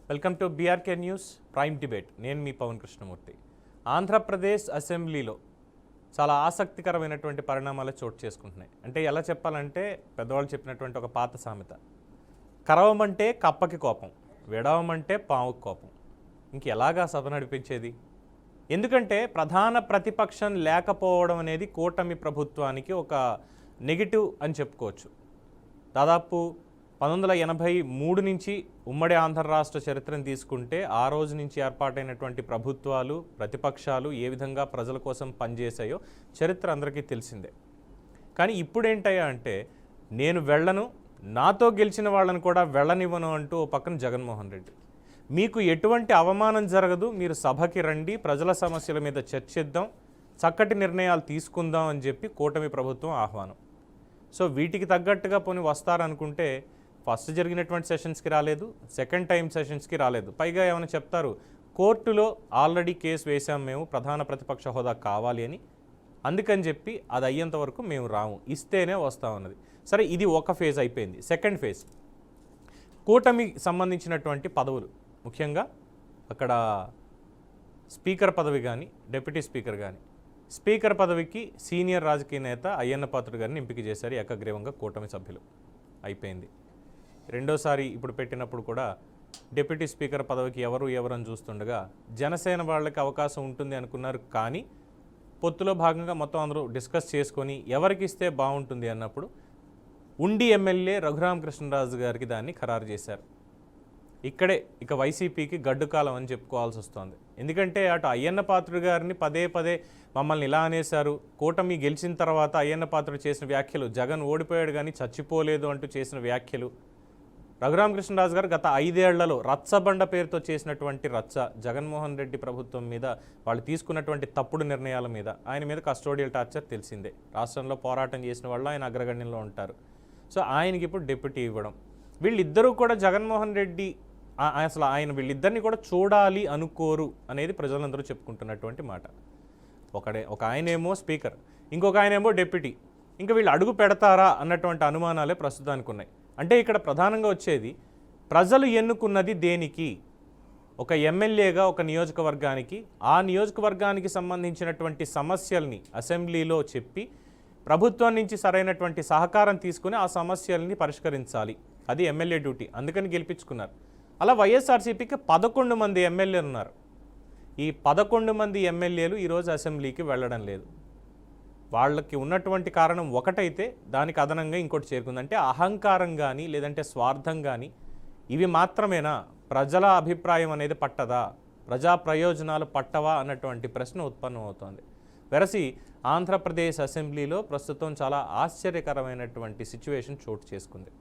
Welcome to BRK news prime debate. నేను మీ పవన్ కృష్ణమూర్తి. ఆంధ్రప్రదేశ్ అసెంబ్లీలో చాలా ఆసక్తికరమైనటువంటి పరిణామాలు చోటు చేసుకుంటున్నాయి. అంటే ఎలా చెప్పాలంటే పెద్దవాళ్ళు చెప్పినటువంటి ఒక పాత సామెత, కరవమంటే కప్పకి కోపం, విడవమంటే పావుకి కోపం. ఇంకెలాగా సభ నడిపించేది? ఎందుకంటే ప్రధాన ప్రతిపక్షం లేకపోవడం అనేది కూటమి ప్రభుత్వానికి ఒక నెగిటివ్ అని చెప్పుకోవచ్చు. దాదాపు 1983 నుంచి ఉమ్మడి ఆంధ్ర రాష్ట్ర చరిత్రను తీసుకుంటే ఆ రోజు నుంచి ఏర్పాటైనటువంటి ప్రభుత్వాలు, ప్రతిపక్షాలు ఏ విధంగా ప్రజల కోసం పనిచేశాయో చరిత్ర అందరికీ తెలిసిందే. కానీ ఇప్పుడేంటయ్యా అంటే, నేను వెళ్ళను, నాతో గెలిచిన వాళ్ళని కూడా వెళ్ళనివ్వను అంటూ ఓ పక్కన జగన్మోహన్ రెడ్డి, మీకు ఎటువంటి అవమానం జరగదు, మీరు సభకి రండి, ప్రజల సమస్యల మీద చర్చిద్దాం, చక్కటి నిర్ణయాలు తీసుకుందాం అని చెప్పి కూటమి ప్రభుత్వం ఆహ్వానం. సో వీటికి తగ్గట్టుగా పోని వస్తారనుకుంటే ఫస్ట్ జరిగినటువంటి సెషన్స్కి రాలేదు, సెకండ్ టైం సెషన్స్కి రాలేదు. పైగా ఏమైనా చెప్తారు, కోర్టులో ఆల్రెడీ కేసు వేసాం మేము, ప్రధాన ప్రతిపక్ష హోదా కావాలి అని, అందుకని చెప్పి అది అయ్యేంత వరకు మేము రాము, ఇస్తేనే వస్తామన్నది. సరే, ఇది ఒక ఫేజ్ అయిపోయింది. సెకండ్ ఫేజ్, కూటమికి సంబంధించినటువంటి పదవులు, ముఖ్యంగా అక్కడ స్పీకర్ పదవి కానీ డిప్యూటీ స్పీకర్ కానీ, స్పీకర్ పదవికి సీనియర్ రాజకీయ నేత అయ్యన్న పాత్రుడు గారిని ఎంపిక చేశారు ఏకగ్రీవంగా కూటమి సభ్యులు. అయిపోయింది. రెండోసారి ఇప్పుడు పెట్టినప్పుడు కూడా డిప్యూటీ స్పీకర్ పదవికి ఎవరని చూస్తుండగా జనసేన వాళ్ళకి అవకాశం ఉంటుంది అనుకున్నారు. కానీ పొత్తులో భాగంగా మొత్తం అందరూ డిస్కస్ చేసుకొని ఎవరికి ఇస్తే బాగుంటుంది అన్నప్పుడు ఉండి ఎమ్మెల్యే రఘురామకృష్ణరాజు గారికి దాన్ని ఖరారు చేశారు. ఇక్కడే ఇక వైసీపీకి గడ్డుకాలం అని చెప్పుకోవాల్సి వస్తుంది. ఎందుకంటే అటు అయ్యన్న పాత్రుడు గారిని పదే పదే మమ్మల్ని ఇలా అనేశారు, కూటమి గెలిచిన తర్వాత అయ్యన్న పాత్రుడు చేసిన వ్యాఖ్యలు, జగన్ ఓడిపోయాడు కానీ చచ్చిపోలేదు అంటూ చేసిన వ్యాఖ్యలు, రఘురామకృష్ణరాజు గారు గత 5 ఏళ్లలో రచ్చబండ పేరుతో చేసినటువంటి రచ్చ, జగన్మోహన్ రెడ్డి ప్రభుత్వం మీద వాళ్ళు తీసుకున్నటువంటి తప్పుడు నిర్ణయాల మీద, ఆయన మీద కస్టోడియల్ టార్చర్ తెలిసిందే. రాష్ట్రంలో పోరాటం చేసిన వాళ్ళు ఆయన అగ్రగణ్యంలో ఉంటారు. సో ఆయనకి ఇప్పుడు డిప్యూటీ ఇవ్వడం, వీళ్ళిద్దరూ కూడా జగన్మోహన్ రెడ్డి అసలు వీళ్ళిద్దరిని కూడా చూడాలి అనుకోరు అనేది ప్రజలందరూ చెప్పుకుంటున్నటువంటి మాట. ఒక ఆయనేమో స్పీకర్, ఇంకొక ఆయనేమో డిప్యూటీ, ఇంకా వీళ్ళు అడుగు పెడతారా అన్నటువంటి అనుమానాలే ప్రస్తుతానికి ఉన్నాయి. అంటే ఇక్కడ ప్రధానంగా వచ్చేది, ప్రజలు ఎన్నుకున్నది దేనికి? ఒక ఎమ్మెల్యేగా ఒక నియోజకవర్గానికి, ఆ నియోజకవర్గానికి సంబంధించినటువంటి సమస్యల్ని అసెంబ్లీలో చెప్పి ప్రభుత్వం నుంచి సరైనటువంటి సహకారం తీసుకుని ఆ సమస్యల్ని పరిష్కరించాలి. అది ఎమ్మెల్యే డ్యూటీ. అందుకని గెలిపించుకున్నారు. అలా వైఎస్ఆర్సీపీకి 11 మంది ఎమ్మెల్యేలు ఉన్నారు. ఈ 11 మంది ఎమ్మెల్యేలు ఈరోజు అసెంబ్లీకి వెళ్ళడం లేదు. వాళ్ళకి ఉన్నటువంటి కారణం ఒకటైతే దానికి అదనంగా ఇంకోటి చేరుకుంది. అంటే అహంకారం కానీ లేదంటే స్వార్థం కానీ, ఇవి మాత్రమేనా? ప్రజల అభిప్రాయం అనేది పట్టదా? ప్రజా ప్రయోజనాలు పట్టవా అన్నటువంటి ప్రశ్న ఉత్పన్నమవుతోంది. వెరసి ఆంధ్రప్రదేశ్ అసెంబ్లీలో ప్రస్తుతం చాలా ఆశ్చర్యకరమైనటువంటి సిచ్యువేషన్ చోటు చేసుకుంది.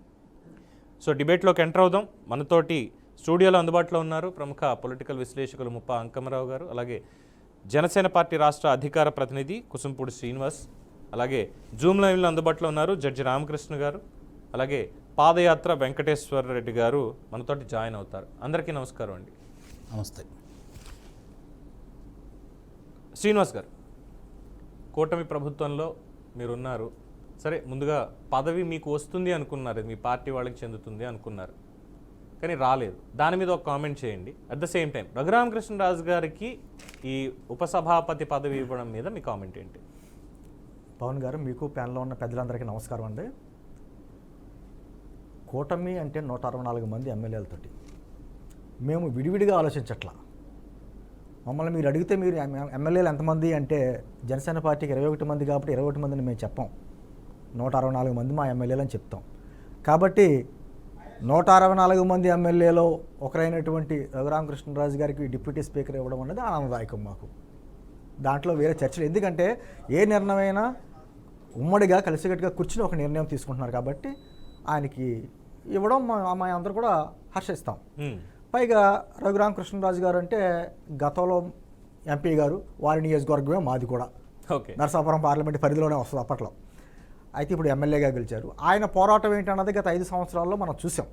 సో డిబేట్లోకి ఎంటర్ అవుదాం. మనతోటి స్టూడియోలో అందుబాటులో ఉన్నారు ప్రముఖ పొలిటికల్ విశ్లేషకులు ముప్పా అంకమరావు గారు, అలాగే జనసేన పార్టీ రాష్ట్ర అధికార ప్రతినిధి కుసుంపూడి శ్రీనివాస్, అలాగే జూమ్ లైవ్లో అందుబాటులో ఉన్నారు జడ్జి రామకృష్ణ గారు, అలాగే పాదయాత్ర వెంకటేశ్వర రెడ్డి గారు మనతోటి జాయిన్ అవుతారు. అందరికీ నమస్కారం అండి. నమస్తే. శ్రీనివాస్ గారు, కూటమి ప్రభుత్వంలో మీరున్నారు. సరే, ముందుగా పదవి మీకు వస్తుంది అనుకున్నారు, మీ పార్టీ వాళ్ళకి చెందుతుంది అనుకున్నారు, కానీ రాలేదు. దాని మీద ఒక కామెంట్ చేయండి. At the same time Raghuramakrishnaraju గారికి ఈ ఉపసభాపతి పదవి ఇవ్వడం మీద మీ కామెంట్ ఏంటి? పవన్ గారు, మీకు ప్యానెల్లో ఉన్న పెద్దలందరికీ నమస్కారం అండి. కూటమి అంటే 164 మంది ఎమ్మెల్యేలతోటి మేము విడివిడిగా ఆలోచించట్లా. మమ్మల్ని మీరు అడిగితే మీరు ఎమ్మెల్యేలు ఎంతమంది అంటే జనసేన పార్టీకి 21 మంది కాబట్టి 21 మందిని మేము చెప్పాం, 164 మంది మా ఎమ్మెల్యేలు అని చెప్తాం. కాబట్టి 164 మంది ఎమ్మెల్యేలో ఒకరైనటువంటి రఘురామకృష్ణరాజు గారికి డిప్యూటీ స్పీకర్ ఇవ్వడం అనేది ఆనందదాయకం మాకు. దాంట్లో వేరే చర్చలు, ఎందుకంటే ఏ నిర్ణయమైనా ఉమ్మడిగా కలిసికట్టుగా కూర్చుని ఒక నిర్ణయం తీసుకుంటున్నారు కాబట్టి ఆయనకి ఇవ్వడం మా అందరూ కూడా హర్షిస్తాం. పైగా రఘురామకృష్ణరాజు గారు అంటే గతంలో ఎంపీ గారు, వారి నియోజకవర్గమే మాది కూడా, నరసాపురం పార్లమెంట్ పరిధిలోనే వస్తుంది అప్పట్లో. అయితే ఇప్పుడు ఎమ్మెల్యేగా గెలిచారు. ఆయన పోరాటం ఏంటన్నది గత 5 సంవత్సరాల్లో మనం చూసాం.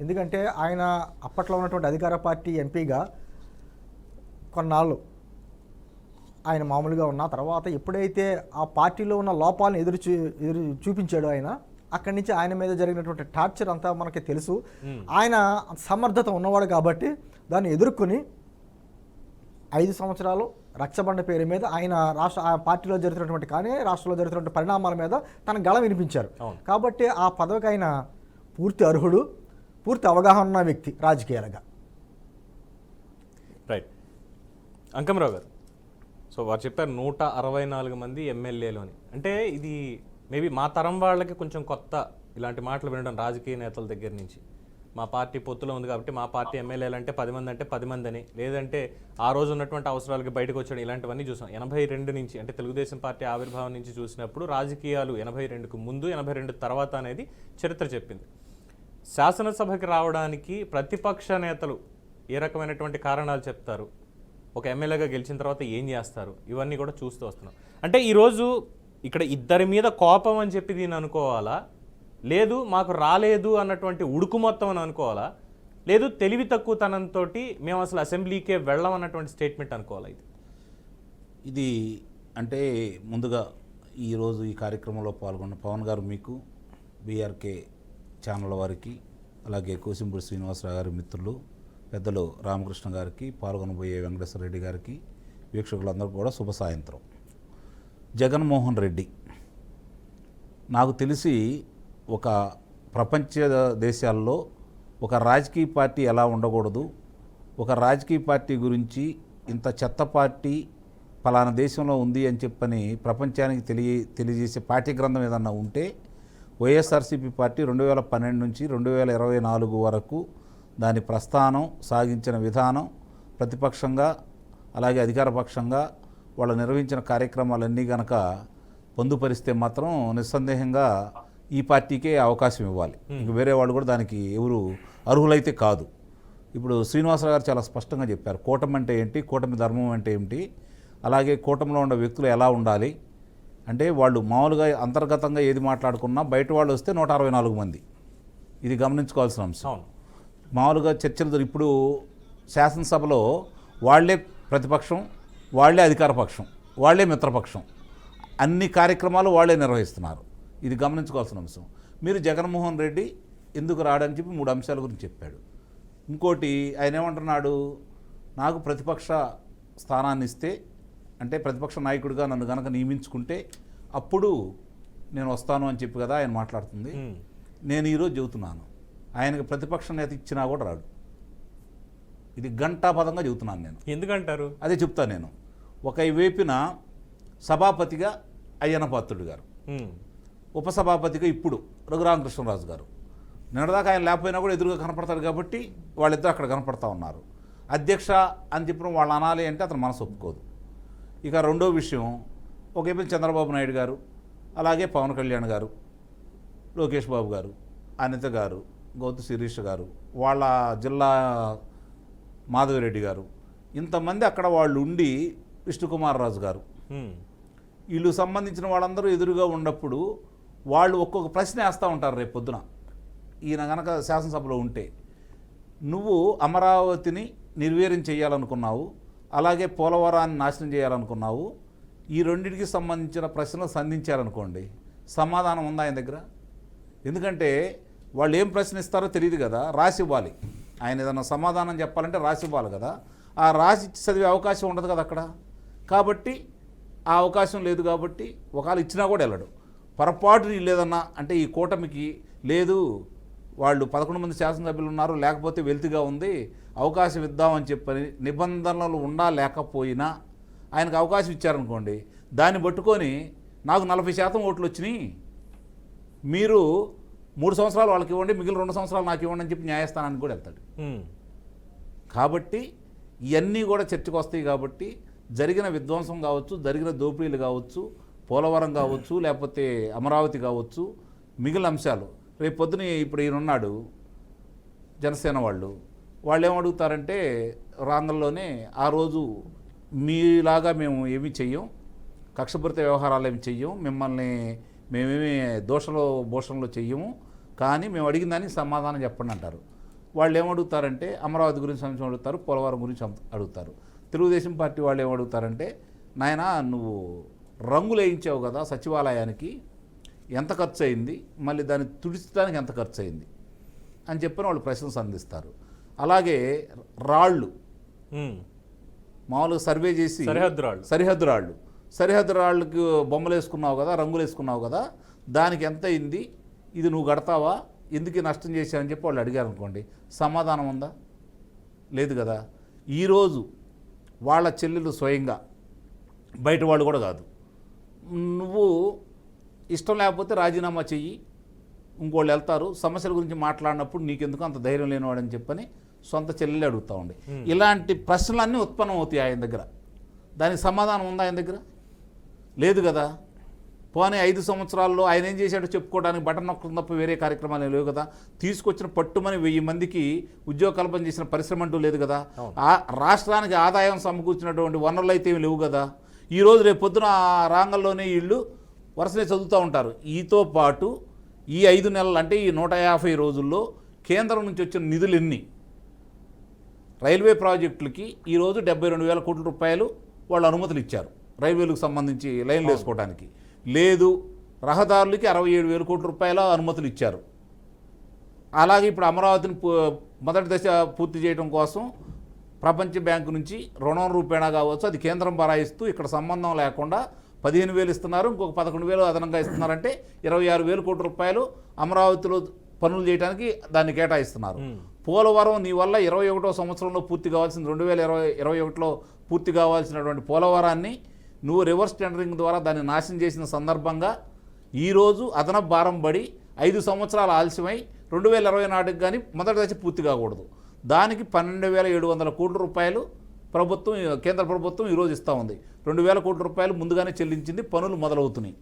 ఎందుకంటే ఆయన అప్పట్లో ఉన్నటువంటి అధికార పార్టీ ఎంపీగా కొన్నాళ్ళు ఆయన మామూలుగా ఉన్న తర్వాత ఎప్పుడైతే ఆ పార్టీలో ఉన్న లోపాలను ఎదురు చూపించాడో ఆయన, అక్కడి నుంచి ఆయన మీద జరిగినటువంటి టార్చర్ అంతా మనకి తెలుసు. ఆయన సమర్థత ఉన్నవాడు కాబట్టి దాన్ని ఎదుర్కొని 5 సంవత్సరాలు రక్షబండ పేరు మీద ఆయన ఆ పార్టీలో జరుగుతున్నటువంటి కానీ రాష్ట్రంలో జరుగుతున్నటువంటి పరిణామాల మీద తన గళ వినిపించారు. కాబట్టి ఆ పదవికి ఆయన పూర్తి అర్హుడు, పూర్తి అవగాహన ఉన్న వ్యక్తి రాజకీయాలుగా. రైట్. అంకమరావు గారు, సో వారు చెప్పారు 164 మంది ఎమ్మెల్యేలు అని. అంటే ఇది మేబీ మా తరం వాళ్ళకి కొంచెం కొత్త ఇలాంటి మాటలు వినడం రాజకీయ నేతల దగ్గర నుంచి. మా పార్టీ పొత్తులో ఉంది కాబట్టి మా పార్టీ ఎమ్మెల్యేలు అంటే 10 మంది అంటే 10 మంది అని, లేదంటే ఆ రోజు ఉన్నటువంటి అవసరాలకి బయటకు వచ్చాడు, ఇలాంటివన్నీ చూసాం. 82 నుంచి అంటే తెలుగుదేశం పార్టీ ఆవిర్భావం నుంచి చూసినప్పుడు రాజకీయాలు 82కు ముందు 82 తర్వాత అనేది చరిత్ర చెప్పింది. శాసనసభకి రావడానికి ప్రతిపక్ష నేతలు ఏ రకమైనటువంటి కారణాలు చెప్తారు, ఒక ఎమ్మెల్యేగా గెలిచిన తర్వాత ఏం చేస్తారు, ఇవన్నీ కూడా చూస్తూ వస్తున్నాం. అంటే ఈరోజు ఇక్కడ ఇద్దరి మీద కోపం అని చెప్పి దీన్ని అనుకోవాలా, లేదు మాకు రాలేదు అన్నటువంటి ఉడుకు మొత్తం అని అనుకోవాలా, లేదు తెలివి తక్కువతనంతో మేము అసలు అసెంబ్లీకే వెళ్ళం అన్నటువంటి స్టేట్మెంట్ అనుకోవాలా? ఇది అంటే ముందుగా ఈరోజు ఈ కార్యక్రమంలో పాల్గొన్న పవన్ గారు, మీకు బీఆర్కే ఛానల్ వారికి, అలాగే కోసింపూడి శ్రీనివాసరావు గారి మిత్రులు పెద్దలు రామకృష్ణ గారికి, పాల్గొనబోయే వెంకటేశ్వర రెడ్డి గారికి, వీక్షకులందరూ కూడా శుభ సాయంత్రం. జగన్మోహన్ రెడ్డి నాకు తెలిసి ఒక ప్రపంచ దేశాల్లో ఒక రాజకీయ పార్టీ ఎలా ఉండకూడదు, ఒక రాజకీయ పార్టీ గురించి ఇంత చెత్త పార్టీ పలానా దేశంలో ఉంది అని చెప్పని ప్రపంచానికి తెలియజేసే పార్టీ గ్రంథం ఏదన్నా ఉంటే వైఎస్ఆర్సీపీ పార్టీ 2012 నుంచి 2024 వరకు దాని ప్రస్థానం సాగించిన విధానం, ప్రతిపక్షంగా అలాగే అధికారపక్షంగా వాళ్ళు నిర్వహించిన కార్యక్రమాలన్నీ కనుక పొందుపరిస్తే మాత్రం నిస్సందేహంగా ఈ పార్టీకే అవకాశం ఇవ్వాలి. ఇంక వేరే వాళ్ళు కూడా దానికి ఎవరు అర్హులైతే కాదు. ఇప్పుడు శ్రీనివాసరావు గారు చాలా స్పష్టంగా చెప్పారు, కూటమి అంటే ఏంటి, కూటమి ధర్మం అంటే ఏమిటి, అలాగే కూటమిలో ఉన్న వ్యక్తులు ఎలా ఉండాలి. అంటే వాళ్ళు మామూలుగా అంతర్గతంగా ఏది మాట్లాడుకున్నా బయట వాళ్ళు వస్తే 164 మంది. ఇది గమనించుకోవాల్సిన అంశం. మామూలుగా చర్చలు ఇప్పుడు శాసనసభలో వాళ్లే ప్రతిపక్షం, వాళ్లే అధికార పక్షం, వాళ్లే మిత్రపక్షం, అన్ని కార్యక్రమాలు వాళ్లే నిర్వహిస్తున్నారు. ఇది గమనించుకోవాల్సిన అంశం. మీరు జగన్మోహన్ రెడ్డి ఎందుకు రాడని చెప్పి 3 అంశాల గురించి చెప్పాడు. ఇంకోటి ఆయన ఏమంటున్నాడు, నాకు ప్రతిపక్ష స్థానాన్ని ఇస్తే, అంటే ప్రతిపక్ష నాయకుడిగా నన్ను కనుక నియమించుకుంటే అప్పుడు నేను వస్తాను అని చెప్పి కదా ఆయన మాట్లాడుతుంది. నేను ఈరోజు చెబుతున్నాను, ఆయనకు ప్రతిపక్ష నేత ఇచ్చినా కూడా రాడు. ఇది ఘంటాపదంగా చెబుతున్నాను నేను. ఎందుకంటారు? అదే చెప్తాను నేను. ఒక వైపున సభాపతిగా అయ్యన్న పాత్రుడు గారు, ఉపసభాపతిగా ఇప్పుడు రఘురామకృష్ణరాజు గారు. నిన్నదాకా ఆయన లేకపోయినా కూడా ఎదురుగా కనపడతారు కాబట్టి వాళ్ళిద్దరు అక్కడ కనపడతా ఉన్నారు. అధ్యక్ష అని చెప్పిన వాళ్ళు అనాలి అంటే అతను మనసు ఒప్పుకోదు. ఇక రెండో విషయం, ఒకవైపు చంద్రబాబు నాయుడు గారు, అలాగే పవన్ కళ్యాణ్ గారు, లోకేష్ బాబు గారు, అనిత గారు, గౌతు శిరీష్ గారు, వాళ్ళ జిల్లా మాధవిరెడ్డి గారు, ఇంతమంది అక్కడ వాళ్ళు ఉండి, విష్ణుకుమార్ రాజు గారు, వీళ్ళు సంబంధించిన వాళ్ళందరూ ఎదురుగా ఉన్నప్పుడు వాళ్ళు ఒక్కొక్క ప్రశ్న వేస్తూ ఉంటారు. రేపు పొద్దున ఈయన కనుక శాసనసభలో ఉంటే, నువ్వు అమరావతిని నిర్వీర్యం చేయాలనుకున్నావు, అలాగే పోలవరాన్ని నాశనం చేయాలనుకున్నావు, ఈ రెండింటికి సంబంధించిన ప్రశ్నలు సంధించారనుకోండి, సమాధానం ఉందా ఆయన దగ్గర? ఎందుకంటే వాళ్ళు ఏం ప్రశ్నిస్తారో తెలియదు కదా, రాసి ఇవ్వాలి. ఆయన ఏదన్నా సమాధానం చెప్పాలంటే రాసి ఇవ్వాలి కదా, ఆ రాసి చదివే అవకాశం ఉండదు కదా అక్కడ. కాబట్టి ఆ అవకాశం లేదు. కాబట్టి ఒకవేళ ఇచ్చినా కూడా వెళ్ళడు. పొరపాటుని లేదన్నా అంటే ఈ కూటమికి లేదు, వాళ్ళు 11 మంది శాసనసభ్యులు ఉన్నారు, లేకపోతే వెలితిగా ఉంది, అవకాశం ఇద్దామని చెప్పని నిబంధనలు ఉన్నా లేకపోయినా ఆయనకు అవకాశం ఇచ్చారనుకోండి, దాన్ని పట్టుకొని నాకు 40% ఓట్లు వచ్చినాయి, మీరు 3 సంవత్సరాలు వాళ్ళకి ఇవ్వండి, మిగిలిన 2 సంవత్సరాలు నాకు ఇవ్వండి అని చెప్పి న్యాయస్థానానికి కూడా వెళ్తాడు. కాబట్టి ఇవన్నీ కూడా చర్చకు వస్తాయి. కాబట్టి జరిగిన విధ్వంసం కావచ్చు, జరిగిన దోపిడీలు కావచ్చు, పోలవరం కావచ్చు, లేకపోతే అమరావతి కావచ్చు, మిగిలిన అంశాలు రేపు పొద్దున ఇప్పుడు ఈయన ఉన్నాడు జనసేన వాళ్ళు ఏమడుగుతారంటే, రాంగంలోనే ఆ రోజు మీలాగా మేము ఏమీ చెయ్యం, కక్షపూరిత వ్యవహారాలు ఏమి చెయ్యం, మేమేమి భూషణలో చెయ్యము, కానీ మేము అడిగిన దానికి సమాధానం చెప్పండి అంటారు. వాళ్ళు ఏమడుగుతారంటే అమరావతి గురించి అంశం అడుగుతారు, పోలవరం గురించి అడుగుతారు. తెలుగుదేశం పార్టీ వాళ్ళు ఏమడుగుతారంటే, నాయనా నువ్వు రంగులు వేయించావు కదా సచివాలయానికి, ఎంత ఖర్చు అయింది, మళ్ళీ దాన్ని తుడిచడానికి ఎంత ఖర్చు అయింది అని చెప్పని వాళ్ళు ప్రశ్నలు సంధిస్తారు. అలాగే రాళ్ళు మామూలుగా సర్వే చేసి సరిహద్దు రాళ్ళకి బొమ్మలు వేసుకున్నావు కదా, రంగులు వేసుకున్నావు కదా, దానికి ఎంత అయింది, ఇది నువ్వు కడతావా, ఎందుకు నష్టం చేశావని చెప్పి వాళ్ళు అడిగారు అనుకోండి, సమాధానం ఉందా? లేదు కదా. ఈరోజు వాళ్ళ చెల్లెలు స్వయంగా, బయట వాళ్ళు కూడా కాదు, నువ్వు ఇష్టం లేకపోతే రాజీనామా చెయ్యి, ఇంకోళ్ళు వెళ్తారు, సమస్యల గురించి మాట్లాడినప్పుడు నీకెందుకు అంత ధైర్యం లేనివాడని చెప్పని సొంత చెల్లెలు అడుగుతూ ఉండే. ఇలాంటి ప్రశ్నలన్నీ ఉత్పన్నం అవుతాయి ఆయన దగ్గర. దానికి సమాధానం ఉందా ఆయన దగ్గర? లేదు కదా. పోనీ 5 సంవత్సరాల్లో ఆయన ఏం చేశాడో చెప్పుకోవడానికి బటన్ నొక్కడం తప్ప వేరే కార్యక్రమాలు లేవు కదా. తీసుకొచ్చిన పట్టుమని 1000 మందికి ఉద్యోగ కల్పన చేసిన పరిశ్రమ అంటూ లేదు కదా. రాష్ట్రానికి ఆదాయం సమకూర్చినటువంటి వనరులు అయితే లేవు కదా. ఈరోజు రేపు పొద్దున రాంగల్లోనే వీళ్ళు వరుసనే చదువుతూ ఉంటారు. ఈతో పాటు ఈ 5 నెలలు అంటే ఈ 150 రోజుల్లో కేంద్రం నుంచి వచ్చిన నిధులు ఎన్ని? రైల్వే ప్రాజెక్టులకి ఈరోజు 72,000 కోట్ల రూపాయలు వాళ్ళు అనుమతులు ఇచ్చారు, రైల్వేలకు సంబంధించి లైన్లు వేసుకోవడానికి. లేదు, రహదారులకి 67,000 కోట్ల రూపాయల అనుమతులు ఇచ్చారు. అలాగే ఇప్పుడు అమరావతిని మొదటి దశ పూర్తి చేయడం కోసం ప్రపంచ బ్యాంకు నుంచి రుణం రూపేణా కావచ్చు, అది కేంద్రం బరాయిస్తూ ఇక్కడ సంబంధం లేకుండా 15,000 ఇస్తున్నారు, ఇంకొక 11,000 అదనంగా ఇస్తున్నారంటే 26,000 కోట్ల రూపాయలు అమరావతిలో పనులు చేయడానికి దాన్ని కేటాయిస్తున్నారు. పోలవరం నీ వల్ల 21వ సంవత్సరంలో పూర్తి కావాల్సిన 2021లో పూర్తి కావాల్సినటువంటి పోలవరాన్ని నువ్వు రివర్స్ టెండరింగ్ ద్వారా దాన్ని నాశనం చేసిన సందర్భంగా ఈరోజు అదనపు భారం పడి 5 సంవత్సరాలు ఆలస్యమై 2020 నాటికి కానీ మొదటి దశ పూర్తి కాకూడదు. దానికి 12,700 కోట్ల రూపాయలు ప్రభుత్వం, కేంద్ర ప్రభుత్వం ఈరోజు ఇస్తూ ఉంది. 2,000 కోట్ల రూపాయలు ముందుగానే చెల్లించింది, పనులు మొదలవుతున్నాయి.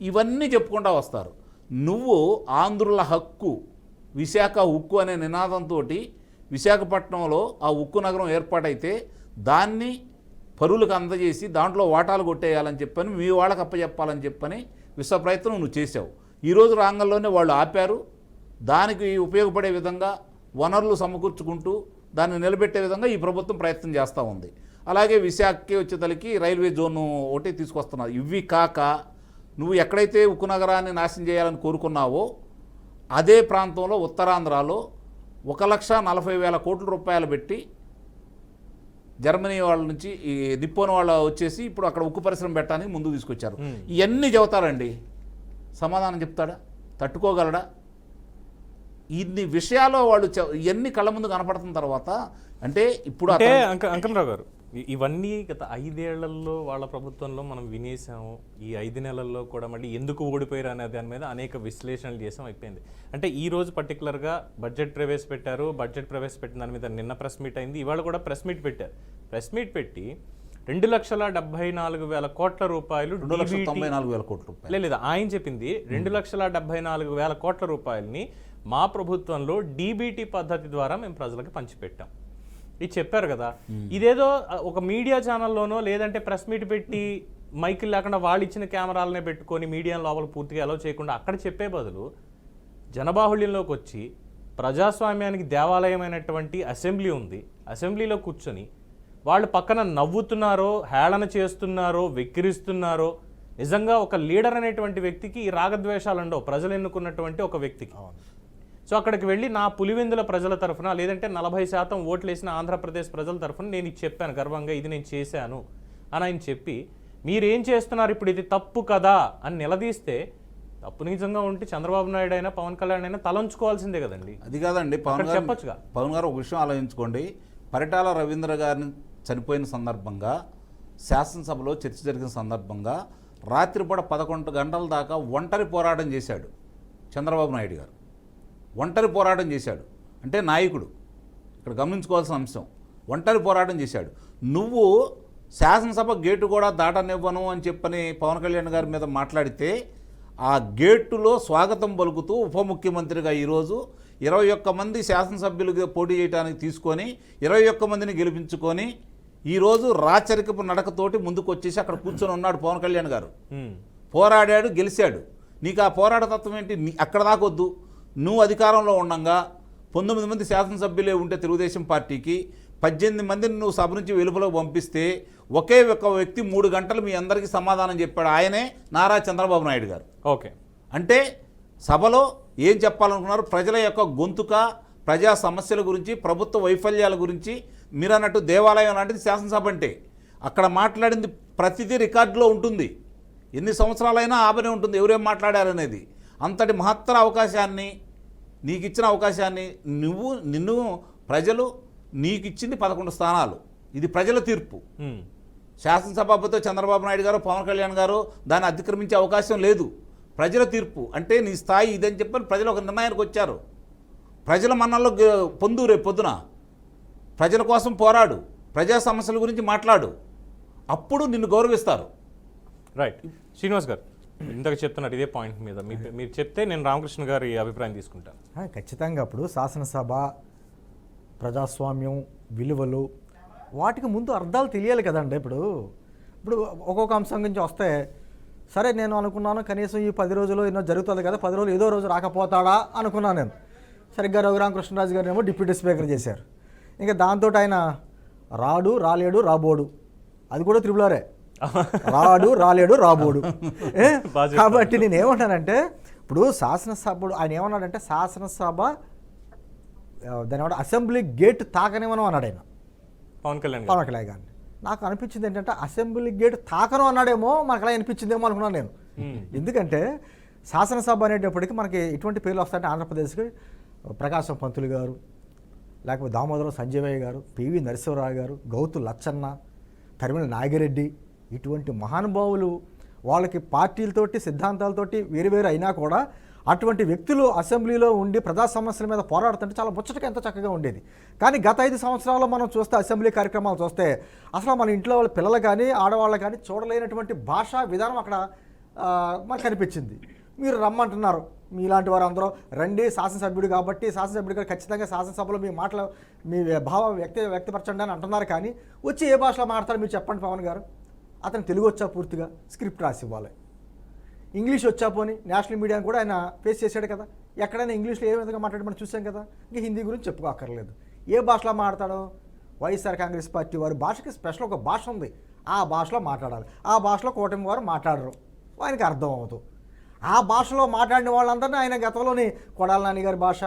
ఇవన్నీ చెప్పుకుంటూ వస్తారు. నువ్వు ఆంధ్రుల హక్కు, విశాఖ ఉక్కు అనే నినాదంతో విశాఖపట్నంలో ఆ ఉక్కు నగరం ఏర్పాటైతే దాన్ని పరువులకు అందజేసి దాంట్లో వాటాలు కొట్టేయాలని చెప్పని, మీ వాళ్ళకి అప్పచెప్పాలని చెప్పని విశ్వ ప్రయత్నం నువ్వు చేసావు. ఈరోజు రాంగంలోనే వాళ్ళు ఆపారు. దానికి ఉపయోగపడే విధంగా వనరులు సమకూర్చుకుంటూ దాన్ని నిలబెట్టే విధంగా ఈ ప్రభుత్వం ప్రయత్నం చేస్తూ ఉంది. అలాగే విశాఖకి వచ్చేతలకి రైల్వే జోన్ ఒకటి తీసుకొస్తున్నారు. ఇవి కాక నువ్వు ఎక్కడైతే ఉక్కు నగరాన్ని నాశనం చేయాలని కోరుకున్నావో అదే ప్రాంతంలో ఉత్తరాంధ్రలో 1,40,000 కోట్ల రూపాయలు పెట్టి జర్మనీ వాళ్ళ నుంచి ఈ నిప్పోన్ వాళ్ళు వచ్చేసి ఇప్పుడు అక్కడ ఉక్కు పరిశ్రమ పెట్టడానికి ముందుకు తీసుకొచ్చారు. ఇవన్నీ చెబుతారండి, సమాధానం చెప్తాడా? తట్టుకోగలడా? ఇన్ని విషయాలు వాళ్ళు ఇవన్నీ కళ్ళ ముందు కనపడుతున్న తర్వాత అంటే ఇప్పుడు అంకనరావు గారు, ఇవన్నీ గత 5 ఏళ్లలో వాళ్ళ ప్రభుత్వంలో మనం వినేసాము. ఈ 5 నెలల్లో కూడా మళ్ళీ ఎందుకు ఓడిపోయారు అనే దాని మీద అనేక విశ్లేషణలు చేసాం, అయిపోయింది. అంటే ఈ రోజు పర్టికులర్గా బడ్జెట్ ప్రవేశపెట్టారు. బడ్జెట్ ప్రవేశపెట్టిన దాని మీద నిన్న ప్రెస్ మీట్ అయింది, ఇవాళ కూడా ప్రెస్ మీట్ పెట్టారు. ప్రెస్ మీట్ పెట్టి 2,74,000 కోట్ల రూపాయలు, 2,94,000 కోట్ల రూపాయలు లేదా ఆయన చెప్పింది 2,74,000 కోట్ల రూపాయలని మా ప్రభుత్వంలో డీబీటీ పద్ధతి ద్వారా మేము ప్రజలకు పంచిపెట్టాం. ఇది చెప్పారు కదా. ఇదేదో ఒక మీడియా ఛానల్లోనో లేదంటే ప్రెస్ మీట్ పెట్టి మైకులు లేకుండా వాళ్ళు ఇచ్చిన కెమెరాలనే పెట్టుకొని మీడియా లోపల పూర్తిగా అలౌ చేయకుండా అక్కడ చెప్పే బదులు జనబాహుళ్యంలోకి వచ్చి ప్రజాస్వామ్యానికి దేవాలయమైనటువంటి అసెంబ్లీ ఉంది, అసెంబ్లీలో కూర్చొని వాళ్ళు పక్కన నవ్వుతున్నారో, హేళన చేస్తున్నారో, వెక్కిరిస్తున్నారో, నిజంగా ఒక లీడర్ అనేటువంటి వ్యక్తికి ఈ రాగద్వేషాలు ఉండవు, ప్రజలు ఎన్నుకున్నటువంటి ఒక వ్యక్తికి. సో అక్కడికి వెళ్ళి నా పులివెందుల ప్రజల తరఫున లేదంటే 40% ఓట్లు వేసిన ఆంధ్రప్రదేశ్ ప్రజల తరఫున నేను ఇది చెప్పాను గర్వంగా, ఇది నేను చేశాను అని ఆయన చెప్పి మీరేం చేస్తున్నారు ఇప్పుడు, ఇది తప్పు కదా అని నిలదీస్తే, తప్పు నిజంగా ఉంటే చంద్రబాబు నాయుడు అయినా పవన్ కళ్యాణ్ అయినా తలంచుకోవాల్సిందే కదండి. అది కాదండి, చెప్పొచ్చుగా. పవన్ గారు ఒక విషయం ఆలోచించుకోండి. పరిటాల రవీంద్ర గారిని చనిపోయిన సందర్భంగా శాసనసభలో చర్చ జరిగిన సందర్భంగా రాత్రిపూట 11 గంటల దాకా ఒంటరి పోరాటం చేశాడు చంద్రబాబు నాయుడు గారు. ఒంటరి పోరాటం చేశాడు అంటే నాయకుడు, ఇక్కడ గమనించుకోవాల్సిన అంశం. ఒంటరి పోరాటం చేశాడు. నువ్వు శాసనసభ గేటు కూడా దాటనివ్వను అని చెప్పని పవన్ కళ్యాణ్ గారి మీద మాట్లాడితే ఆ గేటులో స్వాగతం పలుకుతూ ఉప ముఖ్యమంత్రిగా ఈరోజు 21 మంది శాసనసభ్యులుగా పోటీ చేయడానికి తీసుకొని 21 మందిని గెలిపించుకొని ఈరోజు రాచరికపు నడకతోటి ముందుకు వచ్చేసి అక్కడ కూర్చొని ఉన్నాడు పవన్ కళ్యాణ్ గారు. పోరాడాడు, గెలిచాడు. నీకు ఆ పోరాట తత్వం ఏంటి? అక్కడ దాకొద్దు. నువ్వు అధికారంలో ఉండగా 19 మంది శాసనసభ్యులే ఉంటే తెలుగుదేశం పార్టీకి 18 మందిని నువ్వు సభ నుంచి వెలుపలకు పంపిస్తే ఒకే ఒక వ్యక్తి 3 గంటలు మీ అందరికీ సమాధానం చెప్పాడు. ఆయనే నారా చంద్రబాబు నాయుడు గారు. ఓకే, అంటే సభలో ఏం చెప్పాలనుకున్నారు? ప్రజల యొక్క గొంతుక, ప్రజా సమస్యల గురించి, ప్రభుత్వ వైఫల్యాల గురించి. మీరు అన్నట్టు దేవాలయం లాంటిది శాసనసభ అంటే. అక్కడ మాట్లాడింది ప్రతిదీ రికార్డులో ఉంటుంది. ఎన్ని సంవత్సరాలైనా ఆపనే ఉంటుంది ఎవరేం మాట్లాడారనేది. అంతటి మహత్తర అవకాశాన్ని, నీకు ఇచ్చిన అవకాశాన్ని నిన్ను ప్రజలు నీకు ఇచ్చింది 11 స్థానాలు. ఇది ప్రజల తీర్పు. శాసనసభాపతితో చంద్రబాబు నాయుడు గారు, పవన్ కళ్యాణ్ గారు దాన్ని అతిక్రమించే అవకాశం లేదు. ప్రజల తీర్పు అంటే నీ స్థాయి ఇదని చెప్పని ప్రజలు ఒక నిర్ణయానికి వచ్చారు. ప్రజల మన్నల్లో పొందు. రేపు పొద్దున ప్రజల కోసం పోరాడు, ప్రజా సమస్యల గురించి మాట్లాడు, అప్పుడు నిన్ను గౌరవిస్తారు. రైట్. శ్రీనివాస్ గారు ఇంతకు చెప్తున్నారు ఇదే పాయింట్ మీద మీరు చెప్తే నేను రామకృష్ణ గారి అభిప్రాయం తీసుకుంటాను. ఖచ్చితంగా అప్పుడు శాసనసభ, ప్రజాస్వామ్యం, విలువలు, వాటికి ముందు అర్థాలు తెలియాలి కదండి. ఇప్పుడు ఒక్కొక్క అంశం గురించి వస్తే సరే నేను అనుకున్నాను కనీసం ఈ 10 రోజులు ఎన్నో జరుగుతుంది కదా, 10 రోజులు ఏదో రోజు రాకపోతాడా అనుకున్నాను నేను. సరిగ్గా రఘురామకృష్ణరాజు గారు ఏమో డిప్యూటీ స్పీకర్ చేశారు. ఇంకా దాంతో ఆయన రాడు, రాలేడు, రాబోడు, అది కూడా త్రిబులారే. రాడు, రాలేడు, రాబోడు. కాబట్టి నేను ఏమంటానంటే ఇప్పుడు శాసనసభ్యుడు ఆయన ఏమన్నాడంటే శాసనసభ దాని ఏమంటే అసెంబ్లీ గేట్ తాకనివ్వను అన్నాడు ఆయన, పవన్ కళ్యాణ్ గారిని. నాకు అనిపించింది ఏంటంటే అసెంబ్లీ గేట్ తాకను అన్నాడేమో, మనకు అలా అనిపించిందేమో అనుకున్నాను నేను. ఎందుకంటే శాసనసభ అనేటప్పటికీ మనకి ఎటువంటి పేర్లు వస్తాయంటే ఆంధ్రప్రదేశ్కి ప్రకాశం పంతులు గారు, లేకపోతే దామోదరం సంజయ్ గారు, పివి నరసింహరావు గారు, గౌతు లచ్చన్న, తరిమిల నాగిరెడ్డి, ఇటువంటి మహానుభావులు వాళ్ళకి పార్టీలతోటి సిద్ధాంతాలతోటి వేరు అయినా కూడా అటువంటి వ్యక్తులు అసెంబ్లీలో ఉండి ప్రజా సమస్యల మీద పోరాడుతుంటే చాలా ముచ్చటగా ఎంత చక్కగా ఉండేది. కానీ గత 5 సంవత్సరాల్లో మనం చూస్తే అసెంబ్లీ కార్యక్రమాలు చూస్తే అసలు మన ఇంట్లో వాళ్ళ పిల్లలు కానీ ఆడవాళ్ళు కానీ చూడలేనటువంటి భాషా విధానం అక్కడ మనకు కనిపించింది. మీరు రమ్మంటున్నారు, మీలాంటి వారు అందరూ రండి, శాసనసభ్యుడు కాబట్టి శాసనసభ్యుడు గారు ఖచ్చితంగా శాసనసభలో మీ మాటలు మీ భావం వ్యక్తపరచండి అని అంటున్నారు. కానీ వచ్చి ఏ భాషలో మాట్లాడతారు మీరు చెప్పండి పవన్ గారు? అతను తెలుగు వచ్చా పూర్తిగా స్క్రిప్ట్ రాసి ఇవ్వాలి, ఇంగ్లీష్ వచ్చా పోని నేషనల్ మీడియాని కూడా ఆయన ఫేస్ చేశాడు కదా. ఎక్కడైనా ఇంగ్లీష్లో ఏ విధంగా మాట్లాడి మనం చూసాం కదా. ఇంకా హిందీ గురించి చెప్పుకోక్కర్లేదు. ఏ భాషలో మాట్లాడతాడో? వైఎస్ఆర్ కాంగ్రెస్ పార్టీ వారి భాషకి స్పెషల్ ఒక భాష ఉంది, ఆ భాషలో మాట్లాడాలి. ఆ భాషలో కూటమి వారు మాట్లాడరు, ఆయనకి అర్థం అవ్వదు. ఆ భాషలో మాట్లాడిన వాళ్ళందరినీ ఆయన గతంలోని కొడాల నాని గారి భాష,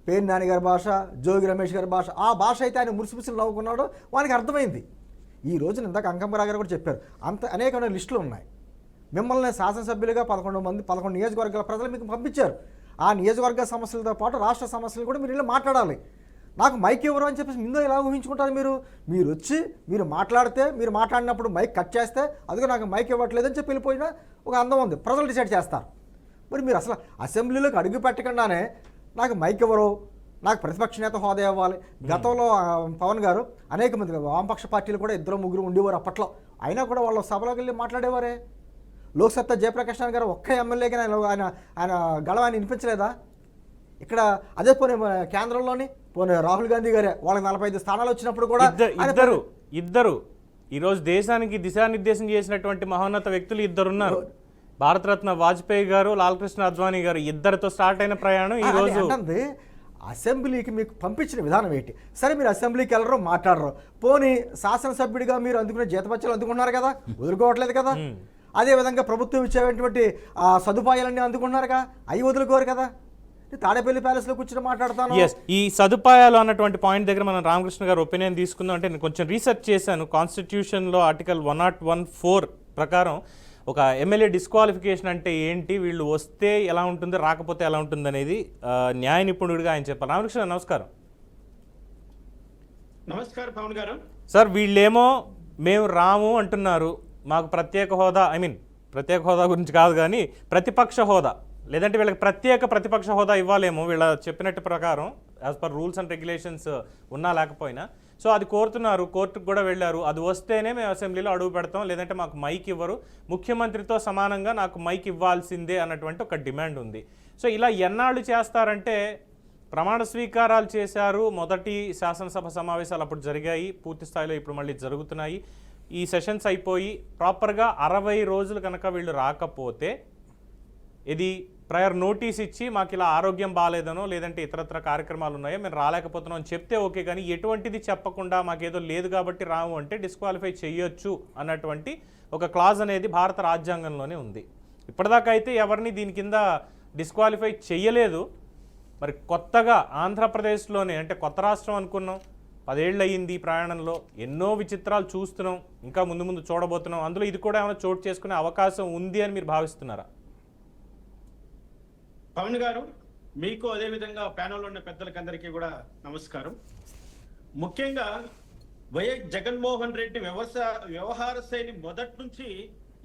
పేరు నాని గారి భాష, జోగి రమేష్ గారి భాష, ఆ భాష అయితే ఆయన మురిసిముసిలు నవ్వుకున్నాడో వానికి అర్థమైంది. ఈ రోజున ఇందాక అంకంబరావు గారు కూడా చెప్పారు, అంత అనేకమైన లిస్టులు ఉన్నాయి. మిమ్మల్ని శాసనసభ్యులుగా 11 నియోజకవర్గాల ప్రజలు మీకు పంపించారు. ఆ నియోజకవర్గ సమస్యలతో పాటు రాష్ట్ర సమస్యలు కూడా మీరు ఇలా మాట్లాడాలి. నాకు మైక్ ఇవ్వరు అని చెప్పేసి ముందు ఎలా ఊహించుకుంటారు మీరు వచ్చి మీరు మాట్లాడితే, మీరు మాట్లాడినప్పుడు మైక్ కట్ చేస్తే అదిగో నాకు మైక్ ఇవ్వట్లేదని చెప్పి వెళ్ళిపోయినా ఒక అందం ఉంది, ప్రజలు డిసైడ్ చేస్తారు. మరి మీరు అసలు అసెంబ్లీలోకి అడుగు పెట్టకుండానే నాకు మైక్ ఇవ్వరు, నాకు ప్రతిపక్ష నేత హోదా ఇవ్వాలి. గతంలో పవన్ గారు అనేక మంది వామపక్ష పార్టీలు కూడా 2-3 ఉండేవారు అప్పట్లో, అయినా కూడా వాళ్ళ సభలోకి వెళ్ళి మాట్లాడేవారే. లోక్సత్తా జయప్రకాష్ నారాయణ గారు ఒక్క ఎమ్మెల్యేగా ఆయన గళవాన్ని వినిపించలేదా? ఇక్కడ అదే పోనీ కేంద్రంలోని పోనీ రాహుల్ గాంధీ గారే వాళ్ళకి 45 స్థానాలు వచ్చినప్పుడు కూడా ఇద్దరు ఈరోజు దేశానికి దిశానిర్దేశం చేసినటువంటి మహోన్నత వ్యక్తులు 2 ఉన్నారు. భారతరత్న వాజ్పేయి గారు, లాల్కృష్ణ అద్వానీ గారు, ఇద్దరితో స్టార్ట్ అయిన ప్రయాణం ఈ రోజు. అసెంబ్లీకి మీకు పంపించిన విధానం ఏంటి? సరే మీరు అసెంబ్లీకి వెళ్ళరు, మాట్లాడరు, పోనీ శాసనసభ్యుడిగా మీరు అందుకునే జీతపత్యాలు అందుకున్నారు కదా, వదులుకోవట్లేదు కదా. అదేవిధంగా ప్రభుత్వం ఇచ్చేటువంటి సదుపాయాలన్నీ అందుకుంటున్నారుగా, అవి వదులుకోరు కదా. తాడేపల్లి ప్యాలెస్లో కూర్చొని మాట్లాడతాను. ఈ సదుపాయాలు అన్నటువంటి పాయింట్ దగ్గర మనం రామకృష్ణ గారు ఒపీనియన్ తీసుకుందాం. అంటే నేను కొంచెం రీసెర్చ్ చేశాను. కాన్స్టిట్యూషన్లో ఆర్టికల్ 101(4) ప్రకారం ఒక ఎమ్మెల్యే డిస్క్వాలిఫికేషన్ అంటే ఏంటి, వీళ్ళు వస్తే ఎలా ఉంటుంది, రాకపోతే ఎలా ఉంటుంది అనేది న్యాయ నిపుణుడిగా ఆయన చెప్పారు. రామకృష్ణ నమస్కారం. నమస్కారం పవన్ గారు. సార్ వీళ్ళేమో మేము రాము అంటున్నారు, మాకు ప్రత్యేక హోదా, ప్రత్యేక హోదా గురించి కాదు కానీ ప్రతిపక్ష హోదా, లేదంటే వీళ్ళకి ప్రతిపక్ష హోదా ఇవ్వాలేమో వీళ్ళ చెప్పినట్టు ప్రకారం as per rules and regulations ఉన్నా లేకపోయినా. సో అది కోరుతున్నారు, కోర్టుకు కూడా వెళ్ళారు. అది వస్తేనే మేము అసెంబ్లీలో అడుగు పెడతాం, లేదంటే మాకు మైక్ ఇవ్వరు, ముఖ్యమంత్రితో సమానంగా నాకు మైక్ ఇవ్వాల్సిందే అన్నటువంటి ఒక డిమాండ్ ఉంది. సో ఇలా ఎన్నాళ్ళు చేస్తారంటే ప్రమాణ స్వీకారాలు చేశారు, మొదటి శాసనసభ సమావేశాలు అప్పుడు జరిగాయి, పూర్తి స్థాయిలో ఇప్పుడు మళ్ళీ జరుగుతున్నాయి. ఈ సెషన్స్ అయిపోయి ప్రాపర్గా 60 రోజులు కనుక వీళ్ళు రాకపోతే ఇది ప్రయర్ నోటీస్ ఇచ్చి మాకు ఇలా ఆరోగ్యం బాగాలేదనో లేదంటే ఇతరత్ర కార్యక్రమాలు ఉన్నాయో మేము రాలేకపోతున్నాం అని చెప్తే ఓకే, కానీ ఎటువంటిది చెప్పకుండా మాకేదో లేదు కాబట్టి రాము అంటే డిస్క్వాలిఫై చేయొచ్చు అన్నటువంటి ఒక క్లాజ్ అనేది భారత రాజ్యాంగంలోనే ఉంది. ఇప్పటిదాకా అయితే ఎవరిని దీని కింద డిస్క్వాలిఫై చెయ్యలేదు. మరి కొత్తగా ఆంధ్రప్రదేశ్లోనే, అంటే కొత్త రాష్ట్రం అనుకున్నాం, 10 ఏళ్ళు అయ్యింది ఈ ప్రయాణంలో, ఎన్నో విచిత్రాలు చూస్తున్నాం, ఇంకా ముందు ముందు చూడబోతున్నాం. అందులో ఇది కూడా ఏమైనా చోటు చేసుకునే అవకాశం ఉంది అని మీరు భావిస్తున్నారా? పవన్ గారు, మీకు అదేవిధంగా ప్యానెల్లో ఉన్న పెద్దలకి అందరికీ కూడా నమస్కారం. ముఖ్యంగా వైఎస్ జగన్మోహన్ రెడ్డి వ్యవహార శైలి మొదటి నుంచి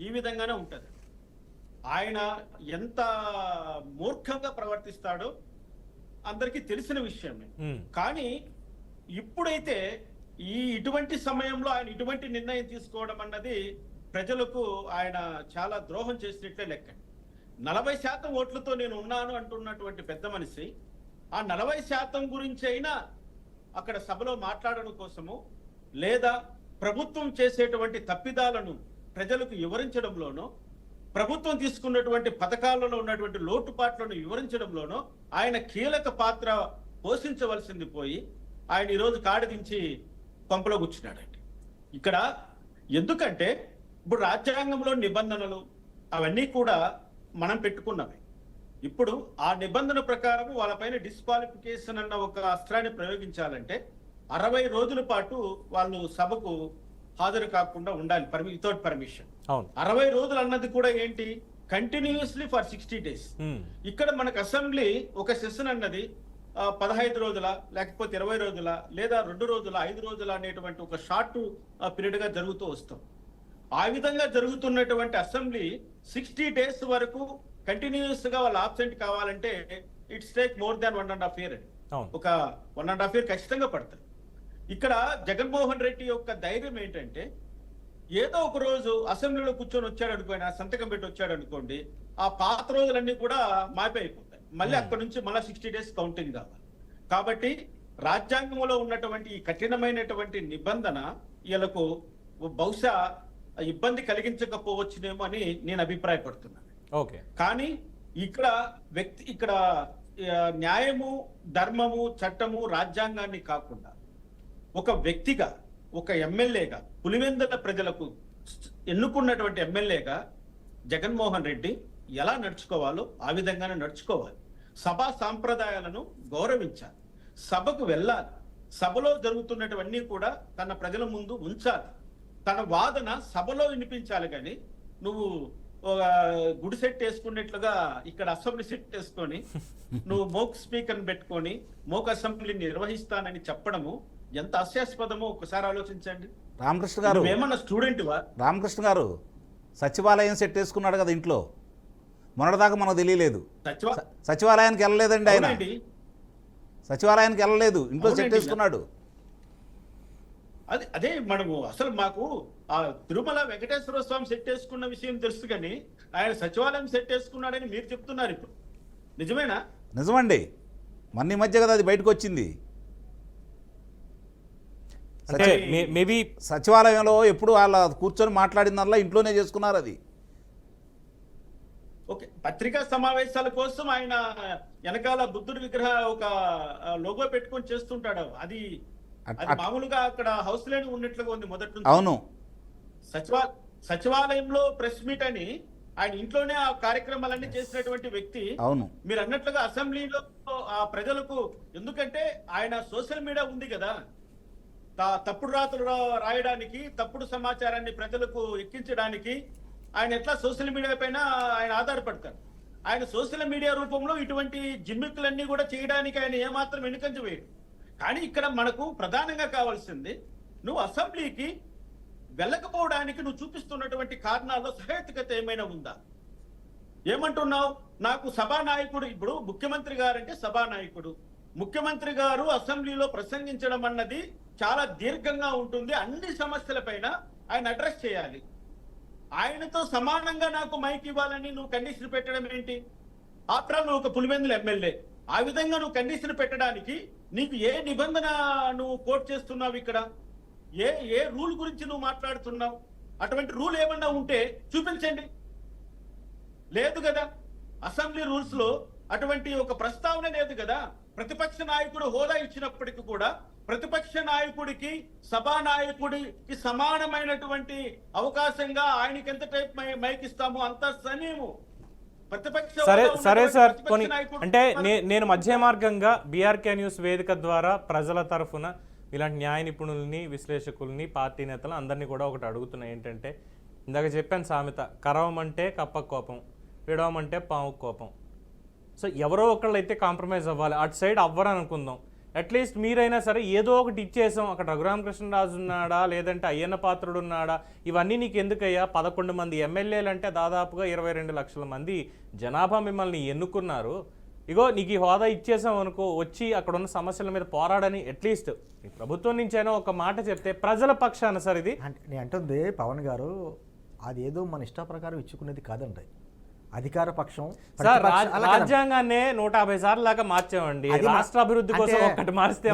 ఈ విధంగానే ఉంటుంది. ఆయన ఎంత మూర్ఖంగా ప్రవర్తిస్తాడో అందరికీ తెలిసిన విషయమే. కానీ ఇప్పుడైతే ఇటువంటి సమయంలో ఆయన ఇటువంటి నిర్ణయం తీసుకోవడం అన్నది ప్రజలకు ఆయన చాలా ద్రోహం చేసినట్లే లెక్క. 40% ఓట్లతో నేను ఉన్నాను అంటున్నటువంటి పెద్ద మనిషి ఆ 40% గురించి అయినా అక్కడ సభలో మాట్లాడడం కోసము, లేదా ప్రభుత్వం చేసేటువంటి తప్పిదాలను ప్రజలకు వివరించడంలోనో, ప్రభుత్వం తీసుకున్నటువంటి పథకాలలో ఉన్నటువంటి లోటుపాట్లను వివరించడంలోనో ఆయన కీలక పాత్ర పోషించవలసింది పోయి ఆయన ఈరోజు కాడదించి పంపలో కూర్చున్నాడండి. ఇక్కడ ఎందుకంటే ఇప్పుడు రాజ్యాంగంలో నిబంధనలు అవన్నీ కూడా మనం పెట్టుకున్నవి. ఇప్పుడు ఆ నిబంధన ప్రకారం వాళ్ళపైన డిస్క్వాలిఫికేషన్ అన్న ఒక అస్త్రాన్ని ప్రయోగించాలంటే 60 రోజుల పాటు వాళ్ళు సభకు హాజరు కాకుండా ఉండాలి వితౌట్ పర్మిషన్. 60 రోజులు అన్నది కూడా ఏంటి, కంటిన్యూస్లీ ఫర్ 60 days. ఇక్కడ మనకు అసెంబ్లీ ఒక సెషన్ అన్నది 15 రోజుల, లేకపోతే 20 రోజుల, లేదా 2 రోజుల, 5 రోజుల అనేటువంటి ఒక షార్ట్ పీరియడ్ గా జరుగుతూ వస్తాం. ఆ విధంగా జరుగుతున్నటువంటి అసెంబ్లీ 60 days వరకు కంటిన్యూస్ గా వాళ్ళు ఆబ్సెంట్ కావాలంటే it's take more than 1.5 year. ఒక 1.5 year ఖచ్చితంగా పడుతుంది. ఇక్కడ జగన్మోహన్ రెడ్డి యొక్క ధైర్యం ఏంటంటే, ఏదో ఒక రోజు అసెంబ్లీలో కూర్చొని వచ్చాడు అనుకోండి, ఆ సంతకం పెట్టి వచ్చాడు అనుకోండి, ఆ పాత రోజులన్నీ కూడా మారిపోయిపోతాయి. మళ్ళీ అక్కడ నుంచి మళ్ళీ 60 days కౌంటింగ్ కావాలి. కాబట్టి రాజ్యాంగంలో ఉన్నటువంటి ఈ కఠినమైనటువంటి నిబంధన వీళ్ళకు బహుశా ఇబ్బంది కలిగించకపోవచ్చునేమో అని నేను అభిప్రాయపడుతున్నాను. కానీ ఇక్కడ న్యాయము, ధర్మము, చట్టము, రాజ్యాంగాన్ని కాకుండా ఒక వ్యక్తిగా, ఒక ఎమ్మెల్యేగా, పులివెందుల ప్రజలకు ఎన్నుకున్నటువంటి ఎమ్మెల్యేగా జగన్మోహన్ రెడ్డి ఎలా నడుచుకోవాలో ఆ విధంగానే నడుచుకోవాలి. సభా సాంప్రదాయాలను గౌరవించాలి, సభకు వెళ్ళాలి, సభలో జరుగుతున్నటువన్నీ కూడా తన ప్రజల ముందు ఉంచాలి, తన వాదన సభలో వినిపించాలి. కానీ నువ్వు గుడి సెట్ వేసుకున్నట్లుగా ఇక్కడ అసెంబ్లీ సెట్ వేసుకొని నువ్వు మోక్ స్పీకర్ పెట్టుకొని మోక్ అసెంబ్లీని నిర్వహిస్తానని చెప్పడము ఎంత హాస్యాస్పదమో ఒకసారి ఆలోచించండి. రామకృష్ణ గారు, ఏమన్నా స్టూడెంట్ వా? రామకృష్ణ గారు సచివాలయం సెట్ వేసుకున్నాడు కదా ఇంట్లో, మొన్నటిదాకా మనకు తెలియలేదు. సచివాలయానికి వెళ్ళలేదండి ఆయన, సచివాలయానికి వెళ్ళలేదు, ఇంట్లో సెట్ వేసుకున్నాడు. అదే మనము అసలు మాకు ఆ తిరుమల వెంకటేశ్వర స్వామి సెట్ వేసుకున్న విషయం తెలుసు, కానీ ఆయన సచివాలయం సెట్ వేసుకున్నాడని మీరు చెప్తున్నారు. ఇప్పుడు నిజమేనా? నిజమండి, మొన్న ఈ మధ్య కదా అది బయటకు వచ్చింది. మేబీ సచివాలయంలో ఎప్పుడు వాళ్ళ కూర్చొని మాట్లాడిందల్లా ఇంట్లోనే చేసుకున్నారు. అది ఓకే, పత్రికా సమావేశాల కోసం ఆయన వెనకాల బుద్ధుడి విగ్రహ ఒక లోగో పెట్టుకొని చేస్తుంటాడు. అది మామూలుగా అక్కడ హౌస్ లోనే ఉన్నట్లుగా ఉంది మొదటి నుంచి. అవును, సచివాలయంలో ప్రెస్ మీట్ అని ఆయన ఇంట్లోనే ఆ కార్యక్రమాలన్నీ చేసినటువంటి వ్యక్తి. అవును, మీరు అన్నట్లుగా అసెంబ్లీలో ఆ ప్రజలకు, ఎందుకంటే ఆయన సోషల్ మీడియా ఉంది కదా, తప్పుడు రాతలు రాయడానికి, తప్పుడు సమాచారాన్ని ప్రజలకు ఎక్కించడానికి ఆయన ఎట్లా సోషల్ మీడియా పైన ఆయన ఆధారపడతారు. ఆయన సోషల్ మీడియా రూపంలో ఇటువంటి జిమ్మిక్కులన్నీ కూడా చేయడానికి ఆయన ఏమాత్రం వెనుకంజ వేయడు. కానీ ఇక్కడ మనకు ప్రధానంగా కావాల్సింది, నువ్వు అసెంబ్లీకి వెళ్ళకపోవడానికి నువ్వు చూపిస్తున్నటువంటి కారణాల్లో సహేతుకత ఏమైనా ఉందా? ఏమంటున్నావు? నాకు సభానాయకుడు, ఇప్పుడు ముఖ్యమంత్రి గారంటే సభానాయకుడు, ముఖ్యమంత్రి గారు అసెంబ్లీలో ప్రసంగించడం అన్నది చాలా దీర్ఘంగా ఉంటుంది, అన్ని సమస్యలపైన ఆయన అడ్రస్ చేయాలి. ఆయనతో సమానంగా నాకు మైక్ ఇవ్వాలని నువ్వు కండిషన్ పెట్టడం ఏంటి? ఆఫ్టర్ నువ్వు ఒక పులివెందుల ఎమ్మెల్యే, ఆ విధంగా నువ్వు కండిషన్ పెట్టడానికి నీకు ఏ నిబంధన నువ్వు కోట్ చేస్తున్నావు? ఇక్కడ ఏ రూల్ గురించి నువ్వు మాట్లాడుతున్నావు? అటువంటి రూల్ ఏమన్నా ఉంటే చూపించండి. లేదు కదా, అసెంబ్లీ రూల్స్ లో అటువంటి ఒక ప్రస్తావన లేదు కదా. ప్రతిపక్ష నాయకుడు హోదా ఇచ్చినప్పటికీ కూడా ప్రతిపక్ష నాయకుడికి, సభానాయకుడికి సమానమైనటువంటి అవకాశంగా ఆయనకి ఎంత టైప్ మైక్ ఇస్తామో అంత సమయము ప్రతిపక్ష సరే హోదా సరే ఉన్నటువంటి సార్ ప్రతిపక్ష కొన్ని నాయకుడు అంటే నేను మధ్య మార్గంగా బీఆర్కే న్యూస్ వేదిక ద్వారా ప్రజల తరఫున ఇలాంటి న్యాయ నిపుణుల్ని విశ్లేషకుల్ని పార్టీ నేతలు అందరినీ కూడా ఒకటి అడుగుతున్నా ఏంటంటే, ఇందాక చెప్పాను సామెత, కరవమంటే కప్ప కోపం, విడవమంటే పాము కోపం. సో ఎవరో ఒకళ్ళు అయితే కాంప్రమైజ్ అవ్వాలి, అటు సైడ్ అవ్వరు అనుకుందాం. అట్లీస్ట్ మీరైనా సరే ఏదో ఒకటి ఇచ్చేసాం, అక్కడ రఘురామకృష్ణరాజు ఉన్నాడా లేదంటే అయ్యన్న పాత్రుడు ఉన్నాడా, ఇవన్నీ నీకు ఎందుకయ్యా, 11 మంది ఎమ్మెల్యేలు అంటే దాదాపుగా 22 లక్షల మంది జనాభా మిమ్మల్ని ఎన్నుకున్నారు, ఇగో నీకు ఈ హోదా ఇచ్చేసాం అనుకో, వచ్చి అక్కడ ఉన్న సమస్యల మీద పోరాడని అట్లీస్ట్ ఈ ప్రభుత్వం నుంచైనా ఒక మాట చెప్తే ప్రజల పక్షాన సార్ ఇది. అంటే నేను అంటుంది పవన్ గారు, అది ఏదో మన ఇష్ట ప్రకారం ఇచ్చుకునేది కాదండి. అధికార పక్షం సార్ రాజ్యాంగాన్ని 150 సార్లు దాకా మార్చామండి, రాష్ట్ర అభివృద్ధి కోసం ఒక్కటి మారిస్తే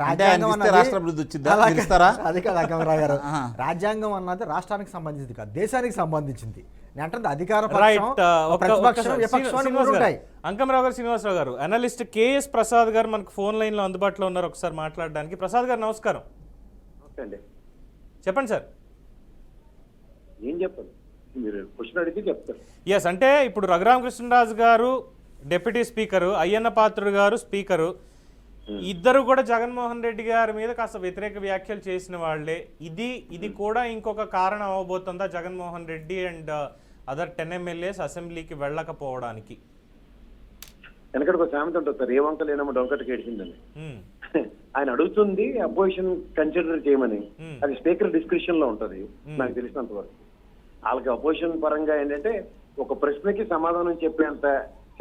రాష్ట్ర అభివృద్ధి వచ్చిందా? అది కాదు అక్కమరావు గారు, రాజ్యాంగం అన్నది రాష్ట్రానికి సంబంధించింది కాదు, దేశానికి సంబంధించింది. నేను అంటుంది అధికార పక్షం, ప్రతిపక్షం, విపక్షం అని మూడు ఉంటాయి. అంకమరావు గారు, శ్రీనివాసరావు గారు, అనలిస్ట్ కేఎస్ ప్రసాద్ గారు మనకు ఫోన్ లైన్ లో అందుబాటులో ఉన్నారు, ఒకసారి మాట్లాడడానికి. ప్రసాద్ గారు నమస్కారం. చెప్పండి సార్. ఏం చెప్పండి, మీరు క్వశ్చన్ అడిగితే చెప్తారు. ఎస్, అంటే ఇప్పుడు రఘురామకృష్ణరాజు గారు డిప్యూటీ స్పీకరు, అయ్యన్న పాత్రుడు గారు స్పీకరు, ఇద్దరు కూడా జగన్మోహన్ రెడ్డి గారి మీద కాస్త వ్యతిరేక వ్యాఖ్యలు చేసిన వాళ్ళే. ఇది కూడా ఇంకొక కారణం అవబోతుందా Jaganmohan Reddy and other 10 MLAs అసెంబ్లీకి వెళ్ళకపోవడానికి? వెనకటి ఒక సామెత ఉంటుంది సార్, ఏ వంక లేనమ్మ డొంకటికి ఏడిచిందని. ఆయన అడుగుతుంది అపోజిషన్ కన్సిడర్ చేయమని, అది స్పీకర్ డిస్క్రిప్షన్ లో ఉంటది నాకు తెలిసినంత వరకు. వాళ్ళకి అపోజిషన్ పరంగా ఏంటంటే ఒక ప్రశ్నకి సమాధానం చెప్పేంత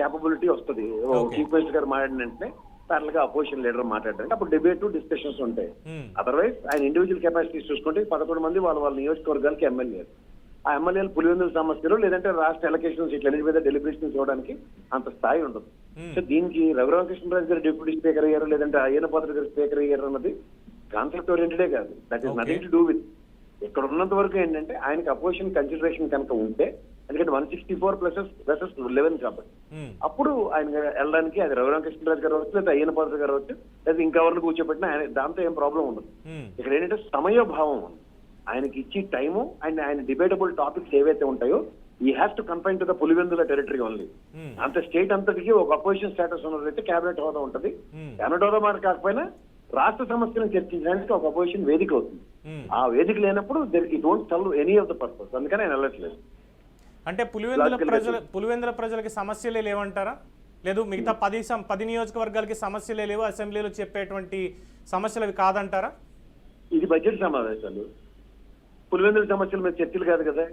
క్యాపబిలిటీ వస్తుంది. చీఫ్ మినిస్టర్ గారు మాట్లాడిన వెంటనే ప్యారల్ గా అపోజిషన్ లీడర్ మాట్లాడడానికి అప్పుడు డిబేట్ డిస్కషన్స్ ఉంటాయి. అదర్వైజ్ ఆయన ఇండివిజువల్ కెపాసిటీస్ చూసుకుంటే 11 మంది వాళ్ళ నియోజకవర్గాలకి ఎమ్మెల్యేలు. ఆ ఎమ్మెల్యేలు పులివెందుల సమస్యలు లేదంటే రాష్ట్ర ఎలక్షన్స్ ఇట్లన్నిటి మీద డెలిబరేషన్స్ ఇవ్వడానికి అంత స్థాయి ఉండదు. సో దీనికి రఘురామకృష్ణరాజు గారు డిప్యూటీ స్పీకర్ అయ్యారు లేదంటే అయ్యన్న పాత్ర గారు స్పీకర్ అయ్యారు అన్నది కాన్సెప్ట్ ఓరియంటెడే కాదు. That is nothing to do with. ఇక్కడ ఉన్నంత వరకు ఏంటంటే ఆయనకి అపోజిషన్ కన్సిడరేషన్ కనుక ఉంటే, ఎందుకంటే 164 ప్లసెస్ 11 కాబట్టి అప్పుడు ఆయన వెళ్ళడానికి అది రఘురామకృష్ణరాజు గారు వచ్చు లేదా అయ్యన్న పాత్ర గారు వచ్చు లేదా ఇంకెవరిని కూర్చోబెట్టినా ఆయన దాంతో ఏం ప్రాబ్లం ఉండదు. ఇక్కడ ఏంటంటే సమయభావం ఉంది. ఆయనకి ఇచ్చి టైము అండ్ ఆయన డిబేటబుల్ టాపిక్స్ ఏవైతే ఉంటాయో ఈ has to confine to the Pulivendula territory only. అంత స్టేట్ అంతటికి ఒక అపోజిషన్ స్టేటస్ ఉన్నదైతే క్యాబినెట్ హోదా ఉంటుంది. క్యాబినెట్ హోదా మాట కాకపోయినా రాష్ట్ర సమస్యలను చర్చించడానికి ఒక అపోజిషన్ వేదిక అవుతుంది. ఆ వేదిక లేనప్పుడు it won't serve any of the purpose. అందుకని ఆయన వెళ్ళట్లేదు. అంటే పులివెందుల ప్రజలకి సమస్యలే లేవంటారా? లేదు మిగతా 10 నియోజకవర్గాలకి సమస్యలే లేవు, అసెంబ్లీలో చెప్పేటువంటి సమస్యలు అవి కాదంటారా? ఇది బడ్జెట్ సమావేశాలు, పులివెందుల సమస్యల మీద చర్చలు కాదు కదా.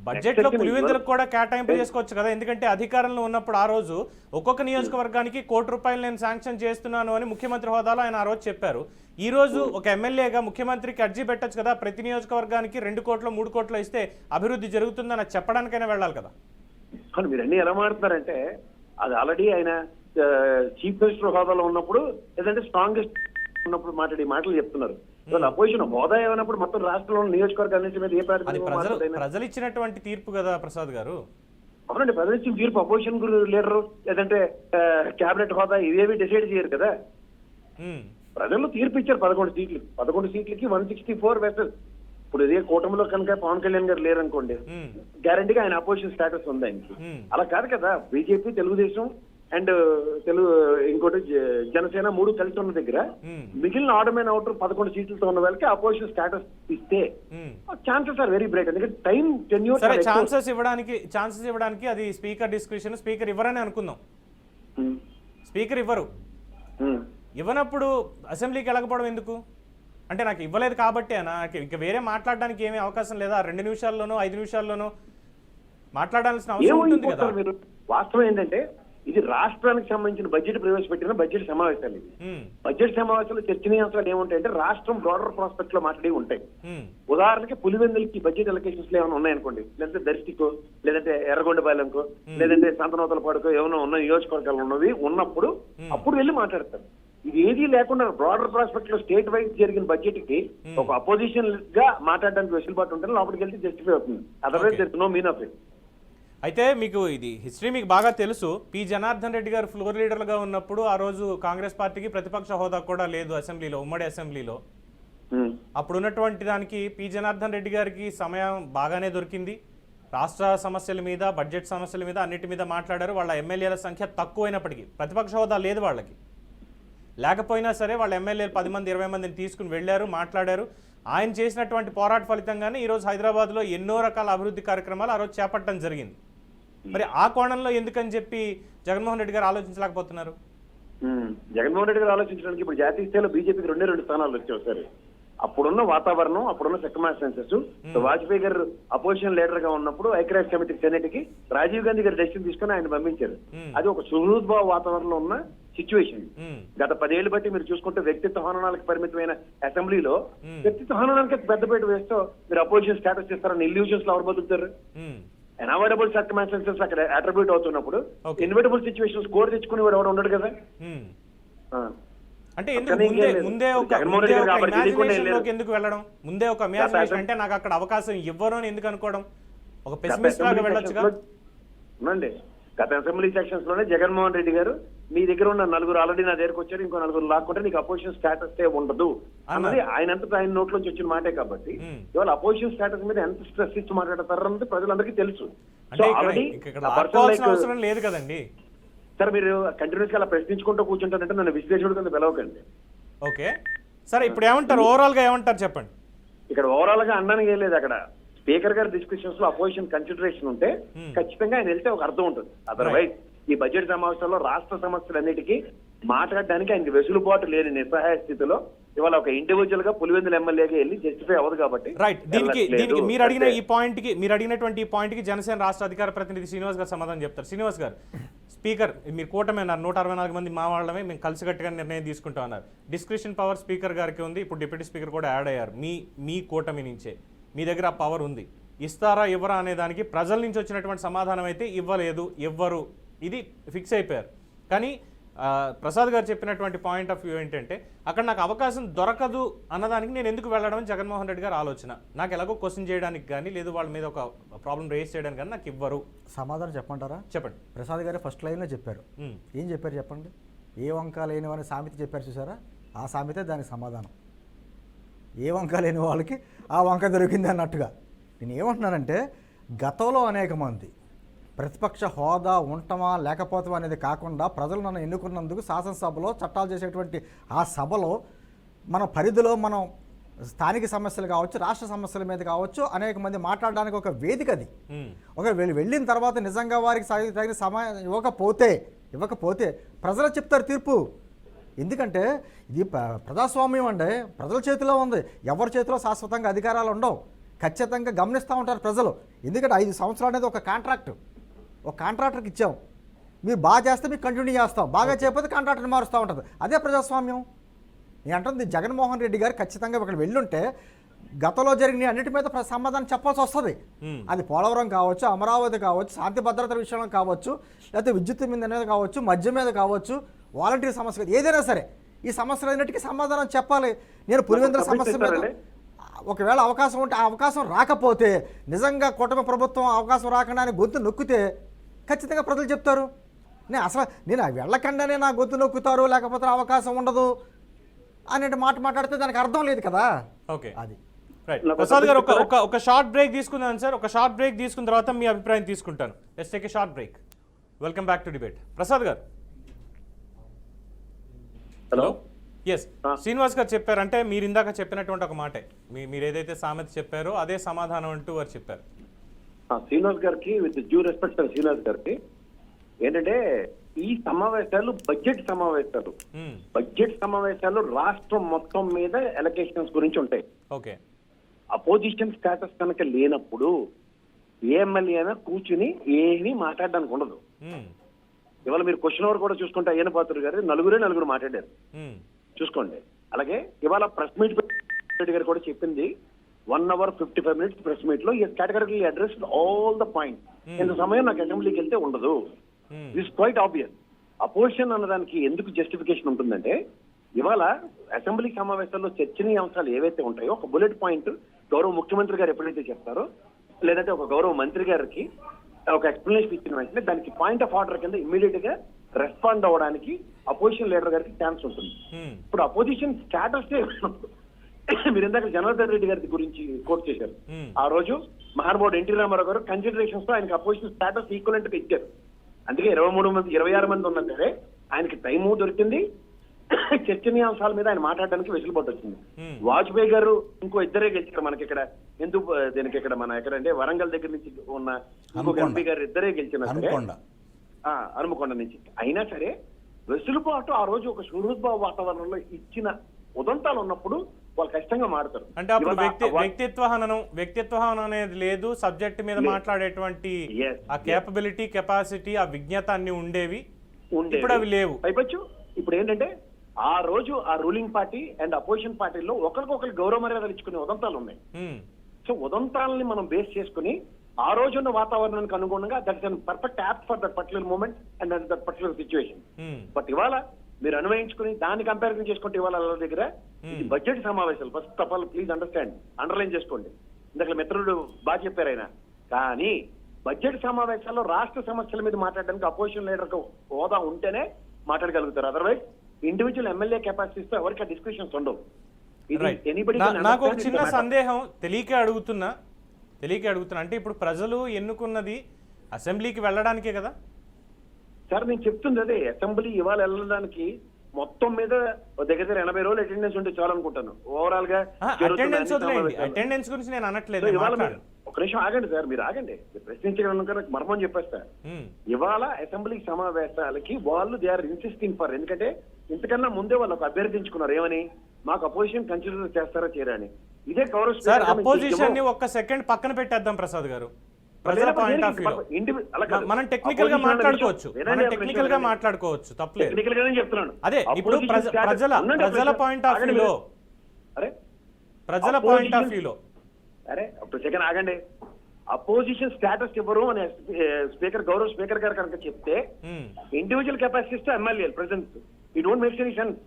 బడ్జెట్ లో పులివెందులకు కూడా కేటాయింపు చేసుకోవచ్చు కదా, ఎందుకంటే అధికారంలో ఉన్నప్పుడు ఆ రోజు ఒక్కొక్క నియోజకవర్గానికి ₹1 నేను శాంక్షన్ చేస్తున్నాను అని ముఖ్యమంత్రి హోదాలో ఆయన ఆ రోజు చెప్పారు. ఈ రోజు ఒక ఎమ్మెల్యేగా ముఖ్యమంత్రికి అర్జీ పెట్టచ్చు కదా, ప్రతి నియోజకవర్గానికి 2 కోట్లు 3 కోట్లు ఇస్తే అభివృద్ధి జరుగుతుందని చెప్పడానికైనా వెళ్ళాలి కదా. కానీ మీరు అన్ని ఎలా మాట్లాడుతున్నారంటే అది ఆల్రెడీ ఆయన చీఫ్ మినిస్టర్ హోదాలో ఉన్నప్పుడు లేదంటే స్ట్రాంగెస్ట్ ఉన్నప్పుడు మాటలు చెప్తున్నారు. అపోజిషన్ హోదా ఏమైనప్పుడు మొత్తం రాష్ట్రంలో నియోజకవర్గాల మీద ఏ ప్రజలు ఇచ్చినటువంటి తీర్పు కదా ప్రసాద్ గారు. అవునండి, ప్రజలు ఇచ్చిన తీర్పు అపోజిషన్ లీడర్ లేదంటే క్యాబినెట్ హోదా ఇవేవి డిసైడ్ చేయరు కదా. ప్రజలు తీర్పు ఇచ్చారు 11 సీట్లకి 164 వెసెస్. ఇప్పుడు ఇదే కూటమిలో కనుక పవన్ కళ్యాణ్ గారు లేరనుకోండి, గ్యారంటీగా ఆయన అపోజిషన్ స్టేటస్ ఉంది ఆయనకి. అలా కాదు కదా, బీజేపీ, తెలుగుదేశం అండ్ ఇంకోటి జనసేన 3 కలిసి ఉన్న దగ్గర మిగిలిన ఆడమైన అవుటర్ 11 సీట్లతో ఉన్న వాళ్ళకి అపోజిషన్ స్టేటస్ ఇస్తే ఛాన్సెస్ ఆర్ వెరీ బ్రైట్. ఎందుకంటే టైం టెన్యూర్ ఛాన్సెస్ ఇవ్వడానికి అది స్పీకర్ డిస్క్రిప్షన్, స్పీకర్ ఇవ్వరని అనుకుందాం. స్పీకర్ ఇవ్వనప్పుడు అసెంబ్లీకి వెళ్ళకపోవడం ఎందుకు? అంటే నాకు ఇవ్వలేదు కాబట్టి నాకు ఇక వేరే మాట్లాడడానికి ఏమీ అవకాశం లేదా? 2 నిమిషాల్లోనో 5 నిమిషాల్లోనో మాట్లాడాల్సిన అవసరం ఉంటుంది కదా. మీరు వాస్తవం ఏంటంటే ఇది రాష్ట్రానికి సంబంధించిన బడ్జెట్ ప్రవేశపెట్టిన బడ్జెట్ సమావేశాలు. ఇది బడ్జెట్ సమావేశాలు చర్చనీయాంశాలు ఏముంటాయంటే రాష్ట్రం బ్రాడర్ ప్రాస్పెక్ట్ లో మాట్లాడి ఉంటాయి. ఉదాహరణకి పులివెందులకి బడ్జెట్ అలొకేషన్స్ ఏమైనా ఉన్నాయనుకోండి, లేదంటే దర్శికో లేదంటే ఎర్రగొండపాలెంకో లేదంటే సంతనోతలపాడుకో ఏమైనా ఉన్న నియోజకవర్గాలు ఉన్నవి ఉన్నప్పుడు అప్పుడు వెళ్ళి మాట్లాడతారు. ఇది ఏదీ లేకుండా బ్రాడర్ ప్రాస్పెక్ట్ లో స్టేట్ వైజ్ జరిగిన బడ్జెట్ కి ఒక అపోజిషన్ గా మాట్లాడడానికి వెసులుబాటు ఉంటే లోపలికి వెళ్తే జస్టిఫై అవుతుంది. Otherwise there is no mean of it. అయితే మీకు ఇది హిస్టరీ మీకు బాగా తెలుసు. పి జనార్దన్ రెడ్డి గారు ఫ్లోర్ లీడర్గా ఉన్నప్పుడు ఆ రోజు కాంగ్రెస్ పార్టీకి ప్రతిపక్ష హోదా కూడా లేదు అసెంబ్లీలో, ఉమ్మడి అసెంబ్లీలో. అప్పుడు ఉన్నటువంటి దానికి పి జనార్దన్ రెడ్డి గారికి సమయం బాగానే దొరికింది. రాష్ట్ర సమస్యల మీద, బడ్జెట్ సమస్యల మీద, అన్నిటి మీద మాట్లాడారు. వాళ్ళ ఎమ్మెల్యేల సంఖ్య తక్కువైనప్పటికీ ప్రతిపక్ష హోదా లేదు వాళ్ళకి. లేకపోయినా సరే వాళ్ళ ఎమ్మెల్యేలు 10 మంది 20 మందిని తీసుకుని వెళ్ళారు, మాట్లాడారు. ఆయన చేసినటువంటి పోరాట ఫలితంగానే ఈరోజు హైదరాబాద్లో ఎన్నో రకాల అభివృద్ధి కార్యక్రమాలు ఆ రోజు చేపట్టడం జరిగింది. మరి ఆ కోణంలో ఎందుకని చెప్పి జగన్మోహన్ రెడ్డి గారు ఆలోచించలేకపోతున్నారు? జగన్మోహన్ రెడ్డి గారు ఆలోచించడానికి ఇప్పుడు జాతీయ స్థాయిలో బీజేపీకి 2 స్థానాలు వచ్చాయి సార్. అప్పుడున్న వాతావరణం, అప్పుడున్న సర్కమ్స్టాన్సెస్, వాజ్పేయి గారు అపోజిషన్ లీడర్ గా ఉన్నప్పుడు ఐక్యరాజ్య సమితి సెనెట్ కి రాజీవ్ గాంధీ గారు డెసిషన్ తీసుకుని ఆయన పంపించారు. అది ఒక సుహృద్భావ వాతావరణంలో ఉన్న సిచ్యువేషన్. గత 10 ఏళ్లు బట్టి మీరు చూసుకుంటే వ్యక్తిత్వ హననాలకు పరిమితమైన అసెంబ్లీలో వ్యక్తిత్వ హననానికి పెద్దపీట వేస్తూ మీరు అపోజిషన్ స్టేటస్ ఇస్తారని ఇల్యూజన్స్ లో ఎవరు బతుకుతారు? అన్అవాయిడబుల్ సర్కమ్స్టాన్సెస్ అక్కడ అట్రిబ్యూట్ అవుతున్నప్పుడు ఇన్విటబుల్ సిచ్యువేషన్ స్కోర్ తెచ్చుకుని వాడు ఎవరు ఉండడు కదా. అంటే ఎందుకు ముందే ఒక ఇమాజినేషన్లోకి ఎందుకు వెళ్ళడం? ముందే ఒక ఇమాజినేషన్ అంటే నాకు అక్కడ అవకాశం ఇవ్వరు అని ఎందుకు అనుకోవడం? ఒక పెసిమిస్ట్ లాగా వెళ్ళొచ్చుగా. గత అసెంబ్లీ సెక్షన్స్ లోనే జగన్మోహన్ రెడ్డి గారు మీ దగ్గర ఉన్న 4 ఆల్రెడీ నా దగ్గరకు వచ్చారు, ఇంకో 4 లాక్కుంటే నీకు అపోజిషన్ స్టేటస్ ఉండదు అన్నది ఆయనంతటా ఆయన నోట్లోంచి వచ్చిన మాటే. కాబట్టి ఇవాళ అపోజిషన్ స్టేటస్ మీద ఎంత స్ట్రెస్ ఇచ్చి మాట్లాడతారన్నది ప్రజలందరికీ తెలుసు. అవసరం లేదు కదండి సార్. మీరు కంటిన్యూస్ గా అలా ప్రశ్నించుకుంటూ కూర్చుంటారంటే నన్ను విశ్లేషకుడు కింద పిలవకండి. ఓకే సరే, ఇప్పుడు ఏమంటారు? ఓవరాల్ గా ఏమంటారు చెప్పండి. ఇక్కడ ఓవరాల్ గా అనడానికి ఏం లేదు. అక్కడ స్పీకర్ గారి డిస్కషన్స్ లో అపోజిషన్ కన్సిడరేషన్ ఉంటే ఖచ్చితంగా ఆయన వెళ్తే ఒక అర్థం ఉంటుంది. అదర్వైజ్ ఈ బడ్జెట్ సమావేశంలో రాష్ట్ర సమస్యలన్నిటికీ మాట్లాడడానికి ఆయనకి వెసులుబాటు లేని నిస్సహాయ స్థితిలో ఇవాళ ఒక ఇండివిజువల్ గా పులివెందుల ఎమ్మెల్యేగా వెళ్ళి జస్టిఫై అవ్వదు కాబట్టి. రైట్. దీనికి మీరు అడిగిన ఈ పాయింట్ కి, మీరు అడిగినటువంటి ఈ పాయింట్ కి జనసేన రాష్ట్ర అధికార ప్రతినిధి శ్రీనివాస్ గారు సమాధానం చెప్తారు. శ్రీనివాస్ గారు, స్పీకర్ మీరు కూటమి అన్నారు, 164 మంది మా వాళ్ళమే, మేము కలిసికట్టుగా నిర్ణయం తీసుకుంటాం అన్నారు. డిస్క్రిప్షన్ పవర్ స్పీకర్ గారికి ఉంది, ఇప్పుడు డిప్యూటీ స్పీకర్ కూడా యాడ్ అయ్యారు. మీ కూటమి నుంచే మీ దగ్గర ఆ పవర్ ఉంది. ఇస్తారా ఇవ్వరా అనే దానికి ప్రజల నుంచి వచ్చినటువంటి సమాధానం అయితే ఇవ్వలేదు, ఇవ్వరు, ఇది ఫిక్స్ అయిపోయారు. కానీ ప్రసాద్ గారు చెప్పినటువంటి పాయింట్ ఆఫ్ వ్యూ ఏంటంటే అక్కడ నాకు అవకాశం దొరకదు అన్నదానికి నేను ఎందుకు వెళ్ళడం జగన్మోహన్ రెడ్డి గారు ఆలోచన. నాకు ఎలాగో క్వశ్చన్ చేయడానికి కానీ లేదు వాళ్ళ మీద ఒక ప్రాబ్లం రేస్ చేయడానికి కానీ నాకు ఇవ్వరు. సమాధానం చెప్పమంటారా? చెప్పండి. ప్రసాద్ గారు ఫస్ట్ లైన్లో చెప్పారు. ఏం చెప్పారు చెప్పండి? ఏ వంక లేని అని సామెత చెప్పారు చూసారా, ఆ సామెతే దానికి సమాధానం. ఏ వంక లేని వాళ్ళకి ఆ వంక దొరికింది అన్నట్టుగా. నేను ఏమంటున్నానంటే గతంలో అనేక మంది ప్రతిపక్ష హోదా ఉండటమా లేకపోతామా అనేది కాకుండా ప్రజలు నన్ను ఎన్నుకున్నందుకు శాసనసభలో చట్టాలు చేసేటువంటి ఆ సభలో మన పరిధిలో మనం స్థానిక సమస్యలు కావచ్చు, రాష్ట్ర సమస్యల మీద కావచ్చు, అనేక మంది మాట్లాడడానికి ఒక వేదిక అది. ఒక వెళ్ళిన తర్వాత నిజంగా వారికి తగిన సమయం ఇవ్వకపోతే ప్రజలు చెప్తారు తీర్పు. ఎందుకంటే ఇది ప్రజాస్వామ్యం అండి, ప్రజల చేతిలో ఉంది. ఎవరి చేతిలో శాశ్వతంగా అధికారాలు ఉండవు. ఖచ్చితంగా గమనిస్తూ ఉంటారు ప్రజలు. ఎందుకంటే 5 సంవత్సరాలు అనేది ఒక కాంట్రాక్టర్కి ఇచ్చాం. మీరు బాగా చేస్తే మీకు కంటిన్యూ చేస్తాం, బాగా చేయకపోతే కాంట్రాక్టర్ని మారుస్తూ ఉంటుంది. అదే ప్రజాస్వామ్యం. నేను అంటుంది జగన్మోహన్ రెడ్డి గారు ఖచ్చితంగా ఇక్కడ వెళ్ళుంటే గతంలో జరిగిన అన్నిటి మీద సమాధానం చెప్పాల్సి వస్తుంది. అది పోలవరం కావచ్చు, అమరావతి కావచ్చు, శాంతి భద్రత విషయంలో కావచ్చు, లేకపోతే విద్యుత్ మీద కావచ్చు, మద్యం మీద కావచ్చు, వాలంటీర్ సమస్య ఏదైనా సరే ఈ సమస్యలన్నిటికీ సమాధానం చెప్పాలి. నేను పులివెందుల సమస్య మీద ఒకవేళ అవకాశం ఉంటే ఆ అవకాశం రాకపోతే నిజంగా కూటమి ప్రభుత్వం అవకాశం రాకుండా గొంతు నొక్కితే ఖచ్చితంగా ప్రజలు చెప్తారు. నేను వెళ్ళకుండానే నా గొంతు నొక్కుతారు లేకపోతే అవకాశం ఉండదు అనే మాట మాట్లాడితే దానికి అర్థం లేదు కదా. ఓకే, అది రైట్. ప్రసాద్ గారు ఒక షార్ట్ బ్రేక్ తీసుకుందాం సార్. ఒక షార్ట్ బ్రేక్ తీసుకున్న తర్వాత మీ అభిప్రాయం తీసుకుంటాను. Let's take a short break. Welcome back to debate. Prasad గారు. హలో. ఎస్, శ్రీనివాస్ గారు చెప్పారంటే మీరు ఇందాక చెప్పినటువంటి ఒక మాటే, మీరు ఏదైతే సామెత చెప్పారో అదే సమాధానం అంటూ వారు చెప్పారు. శ్రీనివాస్ గారికి విత్ డ్యూ రెస్పెక్ట్ శ్రీనివాస్ గారికి ఏంటంటే ఈ సమావేశాలు బడ్జెట్ సమావేశాలు రాష్ట్రం మొత్తం మీద ఎలక్షన్స్ గురించి ఉంటాయి. ఓకే. అపోజిషన్ స్టేటస్ కనుక లేనప్పుడు ఏ ఎమ్మెల్యే అయినా కూర్చుని ఏమీ మాట్లాడడానికి ఉండదు. ఇవాళ మీరు క్వశ్చన్ అవర్ కూడా చూసుకుంటే అయ్యన పాత్రుడు గారు 4 మాట్లాడారు చూసుకోండి. అలాగే ఇవాళ ప్రెస్ మీట్ రెడ్డి గారు కూడా చెప్పింది 1 hour 55 minutes ప్రెస్ మీట్ లో categorical address all the point. ఇంత సమయం నాకు అసెంబ్లీకి వెళ్తే ఉండదు. This quiet obvious. అపోజిషన్ అన్నదానికి ఎందుకు జస్టిఫికేషన్ ఉంటుందంటే ఇవాళ అసెంబ్లీ సమావేశాల్లో చర్చనీయ అంశాలు ఏవైతే ఉంటాయో ఒక బుల్లెట్ పాయింట్ గౌరవ ముఖ్యమంత్రి గారు ఎప్పుడైతే చెప్తారో లేదంటే ఒక గౌరవ మంత్రి గారికి ఒక ఎక్స్ప్లెనేషన్ ఇచ్చిన వెంటనే దానికి పాయింట్ ఆఫ్ ఆర్డర్ కింద ఇమ్మీడియట్ గా రెస్పాండ్ అవ్వడానికి అపోజిషన్ లీడర్ గారికి ఛాన్స్ ఉంటుంది. ఇప్పుడు అపోజిషన్ స్టేటస్ మీరు ఇందాక జనార్దన్ రెడ్డి గారి గురించి కోట్ చేశారు. ఆ రోజు మహానుభావుడు ఎన్టీ రామారావు గారు కన్సిడరేషన్స్ తో ఆయనకి అపోజిషన్ స్టాటస్ ఈక్వలెంట్ గా ఇచ్చారు. అందుకే 23 మంది 26 మంది ఉన్నా సరే ఆయనకి టైము దొరికింది, చర్చనీయాంశాల మీద ఆయన మాట్లాడడానికి వెసులుబాటు వచ్చింది. వాజ్పేయి గారు ఇంకో ఇద్దరే గెలిచారు మనకి ఇక్కడ ఎందుకు దీనికి ఇక్కడ మన ఎక్కడంటే వరంగల్ దగ్గర నుంచి ఉన్న ఇంకొక ఎంపీ గారు ఇద్దరే గెలిచినా సరే హనుమకొండ నుంచి అయినా సరే వెసులుబాటు ఆ రోజు ఒక సుహృద్భావ వాతావరణంలో ఇచ్చిన ఉదంతాలు ఉన్నప్పుడు వాళ్ళు కష్టంగా మారుతారు. అంటే అప్పుడు వ్యక్తిత్వ హననం అనేది లేదు, సబ్జెక్ట్ మీద మాట్లాడేటువంటి ఆ కేపబిలిటీ, కెపాసిటీ, ఆ విజ్ఞత అన్ని ఉండేవి. ఇప్పుడు అవి లేవు. పైపచ్చు ఇప్పుడు ఏంటంటే ఆ రోజు ఆ రూలింగ్ పార్టీ అండ్ అపోజిషన్ పార్టీలో ఒకరికొకరు గౌరవ మర్యాదలు ఇచ్చుకునే ఉదంతాలు ఉన్నాయి. సో ఉదంతాలని మనం బేస్ చేసుకుని ఆ రోజున్న వాతావరణానికి అనుగుణంగా that is perfect app for that particular moment and that particular situation. But ఇవాళ మీరు అన్వయించుకుని దాన్ని కంపారిజన్ చేసుకుంటే ఇవాళ వాళ్ళ దగ్గర ఇది బడ్జెట్ సమావేశాలు. First of all please understand, underline చేసుకోండి. ఇందాక మిత్రుడు బాగా చెప్పారు ఆయన. కానీ బడ్జెట్ సమావేశాల్లో రాష్ట్ర సమస్యల మీద మాట్లాడడానికి అపోజిషన్ లీడర్ హోదా ఉంటేనే మాట్లాడగలుగుతారు. అదర్వైజ్ ఇండివిజువల్ ఎమ్మెల్యే కెపాసిటీస్ తో ఎవరికి డిస్కషన్స్ ఉండవు. నాకు ఒక చిన్న సందేహం తెలియకే అడుగుతున్నా. అంటే ఇప్పుడు ప్రజలు ఎన్నుకున్నది అసెంబ్లీకి వెళ్ళడానికే కదా సార్. నేను చెప్తుంది అదే, అసెంబ్లీ ఇవాళ వెళ్ళడానికి మొత్తం మీద దగ్గర 80 రోజులు అటెండెన్స్ ఉంటే చాలు అనుకుంటాను. ఓవరాల్ గా అటెండెన్స్ గురించి నేను అనట్లేదు. ఒక నిమిషం ఆగండి సార్, మీరు ఆగండి. ప్రశ్నించగలను మర్మం చెప్పేస్తా. ఇవాళ అసెంబ్లీ సమావేశాలకి వాళ్ళు దే ఆర్ ఇన్సిస్టింగ్ ఫర్, ఎందుకంటే ఇంతకన్నా ముందే వాళ్ళు ఒక అభ్యర్థించుకున్నారు. ఏమని? మాకు అపోజిషన్ కన్సిడర్ చేస్తారా చేయరా అని. ఇదే గౌరవ్ సార్. అపోజిషన్ ని ఒక్క సెకండ్ పక్కన పెట్టేద్దాం ప్రసాద్ గారు. ప్రజల పాయింట్ ఆఫ్ వ్యూ మనం టెక్నికల్ గా మాట్లాడుకోవచ్చు, తప్పలేదు. అదే ఇప్పుడు ప్రజల పాయింట్ ఆఫ్ వ్యూలో అరే ఒక సెకండ్ ఆగండి. అపోజిషన్ స్టేటస్ ఇవ్వరు అని గౌరవ్ స్పీకర్ గారు కనుక చెప్తే ఇండివిజువల్ కెపాసిటీస్ తో MLA presence it don't make any sense.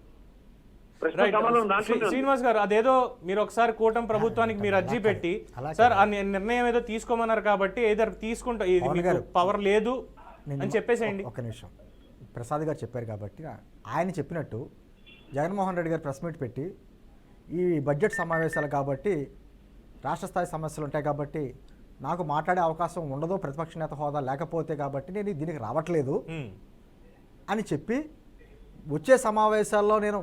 Srinivas గారు, అదేదో మీరు ఒకసారి కూటమి ప్రభుత్వానికి మీరు అర్జీ పెట్టి సార్ ఆ నిర్ణయం ఏదో తీసుకోమన్నారు కాబట్టి ఏదో తీసుకుంటా, పవర్ లేదు అని చెప్పేసేయండి. ఒక నిమిషం, ప్రసాద్ గారు చెప్పారు కాబట్టి ఆయన చెప్పినట్టు జగన్మోహన్ రెడ్డి గారు ప్రెస్ మీట్ పెట్టి ఈ బడ్జెట్ సమావేశాలు కాబట్టి రాష్ట్ర స్థాయి సమస్యలు ఉంటాయి కాబట్టి నాకు మాట్లాడే అవకాశం ఉండదు, ప్రతిపక్ష నేత హోదా లేకపోతే కాబట్టి నేను దీనికి రావట్లేదు అని చెప్పి వచ్చే సమావేశాల్లో నేను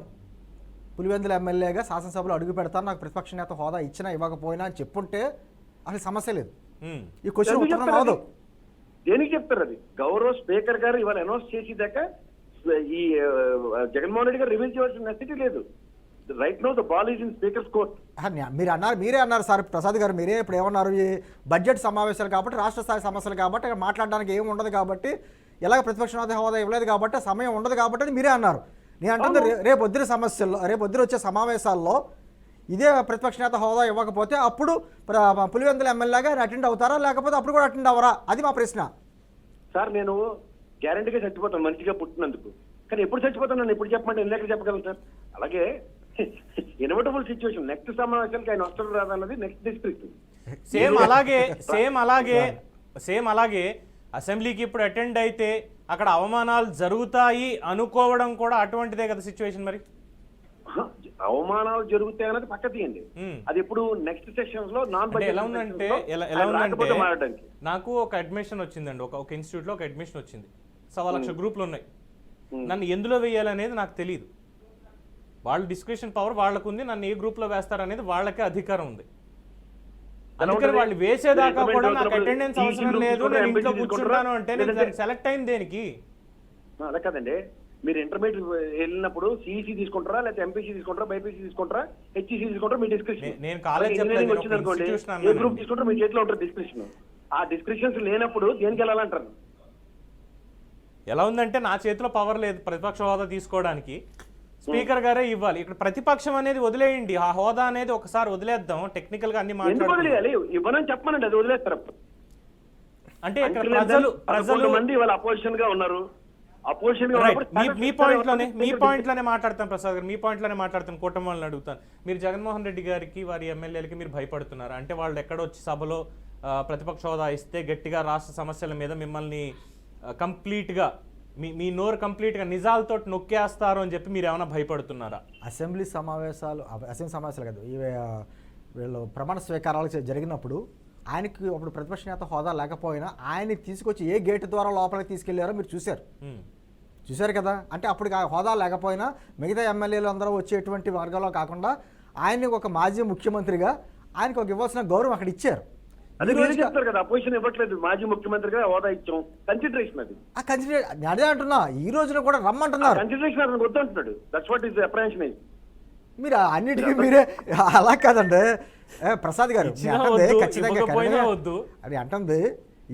పులివెందుల ఎమ్మెల్యేగా శాసనసభలో అడుగు పెడతాను, నాకు ప్రతిపక్ష నేత హోదా ఇచ్చినా ఇవ్వకపోయినా అని చెప్పుంటే అసలు సమస్య లేదు. ఈ క్వశ్చన్ ఉత్తరం రాదు. దేనికి చెప్తారు? అది గౌరవ్ స్పీకర్ గారు ఇవాళ అనౌన్స్ చేసేదాకా ఈ జగన్మోహన్ రెడ్డి గారు రివీల్ చేయాల్సిన నెసిటీ లేదు. Right now the ball is in speakers court. మీరే అన్నారు సార్ ప్రసాద్ గారు, మీరే ఇప్పుడు ఏమన్నారు? ఈ బడ్జెట్ సమావేశాలు కాబట్టి రాష్ట్ర స్థాయి సమస్యలు కాబట్టి మాట్లాడడానికి ఏమి ఉండదు కాబట్టి, ఎలాగ ప్రతిపక్ష నేత హోదా ఇవ్వలేదు కాబట్టి సమయం ఉండదు కాబట్టి అని మీరే అన్నారు. నేను అంటుంది రేపొద్దున సమస్యల్లో, రేపొద్దున వచ్చే సమావేశాల్లో ఇదే ప్రతిపక్ష నేత హోదా ఇవ్వకపోతే అప్పుడు పులివెందుల ఎమ్మెల్యేగా అటెండ్ అవుతారా, లేకపోతే అప్పుడు కూడా అటెండ్ అవ్వరా? అది మా ప్రశ్న సార్. నేను గ్యారంటీగా చచ్చిపోతాను మంచిగా పుట్టినందుకు, కానీ ఎప్పుడు చచ్చిపోతాను నన్ను ఎప్పుడు చెప్పమంటే ఎన్ని దగ్గర చెప్పగలను సార్. అలాగే ఇన్వర్టబుల్ సిచ్యువేషన్, నెక్స్ట్ సమావేశానికి ఆయన వస్తాడు రాదన్నది నెక్స్ట్ డిస్ట్రిక్ట్. సేమ్ అలాగే అసెంబ్లీకి ఇప్పుడు అటెండ్ అయితే అక్కడ అవమానాలు జరుగుతాయి అనుకోవడం కూడా అటువంటిదే కదా సిచ్యువేషన్. మరి అవమానాలు జరుగుతాయి అన్నది పక్క తీయండి, అది ఇప్పుడు నెక్స్ట్ సెషన్స్ లో నాన్ బడ్జెట్ ఎలా ఉందంటే నాకు ఒక అడ్మిషన్ వచ్చిందండి, ఒక ఇన్స్టిట్యూట్ లో ఒక అడ్మిషన్ వచ్చింది. 1,00,000 గ్రూపులు ఉన్నాయి. నన్ను ఎందులో వేయాలనేది నాకు తెలియదు. వాళ్ళ డిస్క్రిప్షన్ పవర్ వాళ్ళకు ఉంది, నన్ను ఏ గ్రూప్ లో వేస్తారనేది వాళ్ళకే అధికారం ఉంది. అందుకని వాళ్ళు వేసేదాకా కూడా నాకు అటెండెన్స్ అవసరం లేదు, నేను ఇంట్లో కూర్చుంటాను అంటే నేను సెలెక్ట్ అయింది దేనికి? అదే కదండి, మీరు ఇంటర్మీడియట్ వెళ్ళినప్పుడు సిఈసి తీసుకుంటారా, లేకపోతే ఎంపీసీ తీసుకుంటారా, బైపీసీ తీసుకుంటారా, హెచ్ఈసీ తీసుకుంటారా, మీ డిస్క్రిప్షన్. నేను కాలేజ్ వచ్చింది అనుకోండి, ఏ గ్రూప్ తీసుకుంటారో మీ చేతిలో ఉంటుంది డిస్క్రిప్షన్. ఆ డిస్క్రిప్షన్స్ లేనప్పుడు దేనికి వెళ్ళాలంటారు? ఎలా ఉందంటే నా చేతిలో పవర్ లేదు ప్రతిపక్ష హోదా తీసుకోవడానికి, స్పీకర్ గారే ఇవ్వాలి. ఇక్కడ ప్రతిపక్షం అనేది వదిలేయండి, ఆ హోదా అనేది ఒకసారి వదిలేద్దాం. టెక్నికల్ గా అన్ని మాట్లాడాలి, ఇవ్వనని చెప్పమనండి, అది వదిలేస్తారు. అంటే ప్రజలు మంది ఇవాళ అపోజిషన్ గా ఉన్నారు. మీ పాయింట్ లోనే మాట్లాడతాను ప్రసాద్ గారు, మీ పాయింట్ లోనే మాట్లాడతాను. కూటమి వాళ్ళని అడుగుతాను, మీరు జగన్మోహన్ రెడ్డి గారికి వారి ఎమ్మెల్యేలకి మీరు భయపడుతున్నారు అంటే వాళ్ళు ఎక్కడో వచ్చి సభలో ప్రతిపక్ష హోదా ఇస్తే గట్టిగా రాష్ట్ర సమస్యల మీద మిమ్మల్ని కంప్లీట్ గా మీ నోరు కంప్లీట్గా నిజాలతో నొక్కేస్తారు అని చెప్పి మీరు ఏమైనా భయపడుతున్నారా? అసెంబ్లీ సమావేశాలు కాదు, వీళ్ళు ప్రమాణ స్వీకారాలు జరిగినప్పుడు ఆయనకి అప్పుడు ప్రతిపక్ష నేత హోదా లేకపోయినా ఆయన్ని తీసుకొచ్చి ఏ గేటు ద్వారా లోపలికి తీసుకెళ్లారో మీరు చూశారు కదా. అంటే అప్పుడు హోదా లేకపోయినా మిగతా ఎమ్మెల్యేలు అందరూ వచ్చేటువంటి వర్గాల్లో కాకుండా ఆయన్ని ఒక మాజీ ముఖ్యమంత్రిగా ఆయనకు ఒక ఇవ్వాల్సిన గౌరవం అక్కడ ఇచ్చారు. అదే మీరు చెప్తారు కదా, అపోజిషన్ ఇవ్వట్లేదు, మాజీ ముఖ్యమంత్రిగా హోదా ఇచ్చాం, కన్సిడరేషన్ అది. అదే అంటున్నా, ఈ రోజున కూడా రమ్మంటున్నారు. కన్సిడరేషన్ అతను వద్దంటున్నాడు. That's what is apprehension. మీరు అన్నిటికీ మీరే అలా కాదండి ప్రసాద్ గారు, ఖచ్చితంగా అది అంటుంది.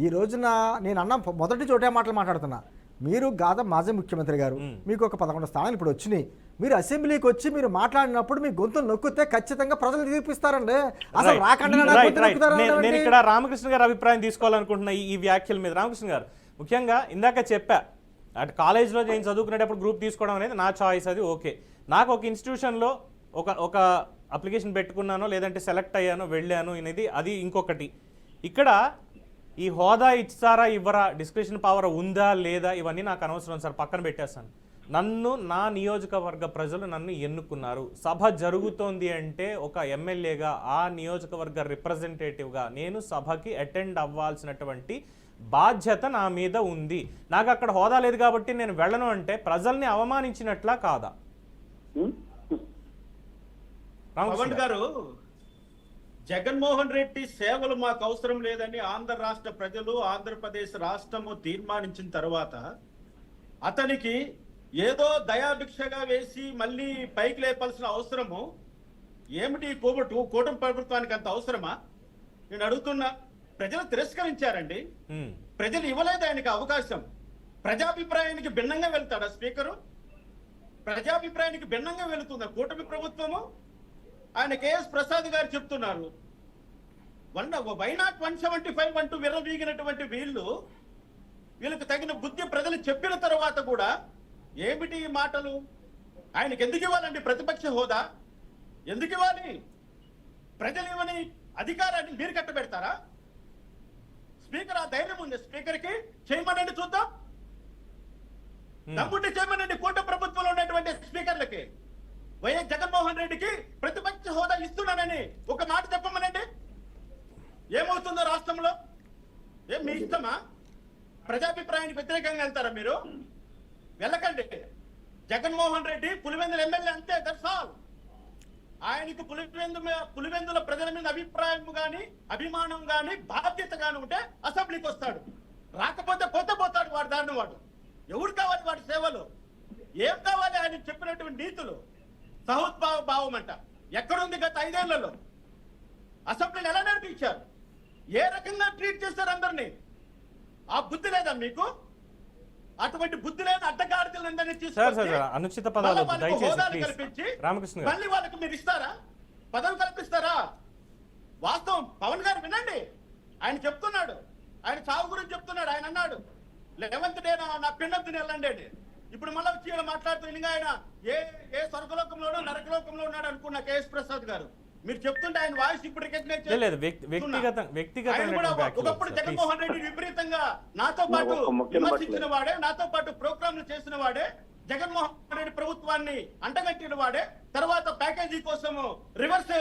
ఈ రోజున నేను అన్న మొదటి చోటే మాటలు మాట్లాడుతున్నా. మీరు మాజీ ముఖ్యమంత్రి గారు, మీకు ఒక 11 స్థానాలు ఇప్పుడు వచ్చినాయి. మీరు అసెంబ్లీకి వచ్చి మీరు మాట్లాడినప్పుడు మీ గొంతు నొక్కితే ఖచ్చితంగా ప్రజలు తీర్పిస్తారండి. అసలు నేను ఇక్కడ రామకృష్ణ గారి అభిప్రాయం తీసుకోవాలనుకుంటున్నా ఈ వ్యాఖ్యల మీద. రామకృష్ణ గారు, ముఖ్యంగా ఇందాక చెప్పా, అటు కాలేజ్లో నేను చదువుకునేటప్పుడు గ్రూప్ తీసుకోవడం అనేది నా చాయిస్, అది ఓకే. నాకు ఒక ఇన్స్టిట్యూషన్లో ఒక అప్లికేషన్ పెట్టుకున్నానో లేదంటే సెలెక్ట్ అయ్యానో వెళ్ళాను అనేది అది ఇంకొకటి. ఇక్కడ ఈ హోదా ఇచ్చారా ఇవ్వరా, డిస్క్రిప్షన్ పవర్ ఉందా లేదా, ఇవన్నీ నాకు అనవసరం సార్, పక్కన పెట్టేస్తాను. నా నియోజకవర్గ ప్రజలు నన్ను ఎన్నుకున్నారు. సభ జరుగుతోంది అంటే ఒక ఎమ్మెల్యేగా, ఆ నియోజకవర్గ రిప్రజెంటేటివ్గా నేను సభకి అటెండ్ అవ్వాల్సినటువంటి బాధ్యత నా మీద ఉంది. నాకు అక్కడ హోదా లేదు కాబట్టి నేను వెళ్ళను అంటే ప్రజల్ని అవమానించినట్లా కాదా? పవన్ గారు, జగన్మోహన్ రెడ్డి సేవలు మాకు అవసరం లేదని ఆంధ్ర రాష్ట్ర ప్రజలు, ఆంధ్రప్రదేశ్ రాష్ట్రము తీర్మానించిన తర్వాత అతనికి ఏదో దయాభిక్షగా వేసి మళ్ళీ పైకి లేపాల్సిన అవసరము ఏమిటి? కూటమి ప్రభుత్వానికి అంత అవసరమా? నేను అడుగుతున్నా. ప్రజలు తిరస్కరించారండి, ప్రజలు ఇవ్వలేదు ఆయనకి అవకాశం. ప్రజాభిప్రాయానికి భిన్నంగా వెళ్తాడా స్పీకరు? ప్రజాభిప్రాయానికి భిన్నంగా వెళుతుందా కూటమి ప్రభుత్వము? ఆయన కేఎస్ ప్రసాద్ గారు చెప్తున్నారు, వై నాట్ 175 అంటూ విర్రవీగినటువంటి వీళ్ళకి తగిన బుద్ధి ప్రజలు చెప్పిన తర్వాత కూడా ఏమిటి ఈ మాటలు? ఆయనకి ఎందుకు ఇవ్వాలండి ప్రతిపక్ష హోదా? ఎందుకు ఇవ్వాలి? ప్రజలు ఇవ్వని అధికారాన్ని మీరు కట్టబెడతారా? స్పీకర్ ఆ ధైర్యం ఉంది స్పీకర్కి? చేయమనండి చూద్దాం. దమ్ముంటే చేయమనండి కూటమి ప్రభుత్వంలో ఉన్నటువంటి స్పీకర్లకి. వైఎస్ జగన్మోహన్ రెడ్డికి ప్రతిపక్ష హోదా ఇస్తున్నానని ఒక మాట చెప్పమనండి. ఏమవుతుందో రాష్ట్రంలో? ఏం మీ ఇష్టమా? ప్రజాభిప్రాయానికి వ్యతిరేకంగా వెళ్తారా మీరు? వెళ్ళకండి. జగన్మోహన్ రెడ్డి పులివెందుల ఎమ్మెల్యే అంతే, దట్స్ ఆల్. ఆయనకు పులివెందుల ప్రజల మీద అభిప్రాయం గాని, అభిమానం గాని, బాధ్యత గాని ఉంటే అసెంబ్లీకి వస్తాడు. రాకపోతే పోతాడు వాడు దారిని వాడు. ఎవరు కావాలి వాడి సేవలు? ఏం కావాలి? ఆయన చెప్పినటువంటి నీతులు, సహోద్భావ భావం అంట ఎక్కడుంది? గత 5 ఏళ్లలో అసెంబ్లీని ఎలా నడిపించారు? ఏ రకంగా ట్రీట్ చేశారు అందరినీ? ఆ బుద్ధి లేదా మీకు? అటువంటి బుద్ధి లేని అడ్డగాడిదలందరినీ కల్పించి మళ్ళీ వాళ్ళకి మీరు ఇస్తారా? పదవి కల్పిస్తారా? వాస్తవం పవన్ గారు వినండి, ఆయన చెప్తున్నాడు, ఆయన చావు గురించి చెప్తున్నాడు. ఆయన అన్నాడు 11th డే నా పిండం తిని వెళ్ళండి. ఇప్పుడు మళ్ళీ వచ్చి మాట్లాడుతూ ఇంకా ఆయన ఏ స్వర్గలోకంలోనో నరకలోకంలో ఉన్నాడు అనుకున్న కేఎస్ ప్రసాద్ గారు. మీరు చెప్తుంటే ఆయన వాయిస్ ఇప్పుడు ఒకప్పుడు జగన్మోహన్ రెడ్డి విపరీతంగా నాతో పాటు విమర్శించిన వాడే, నాతో పాటు ప్రోగ్రాంలు చేసిన వాడే, జగన్మోహన్ రెడ్డి ప్రభుత్వాన్ని అంటగట్టిన వాడే. తర్వాత ప్యాకేజీ కోసం రివర్స్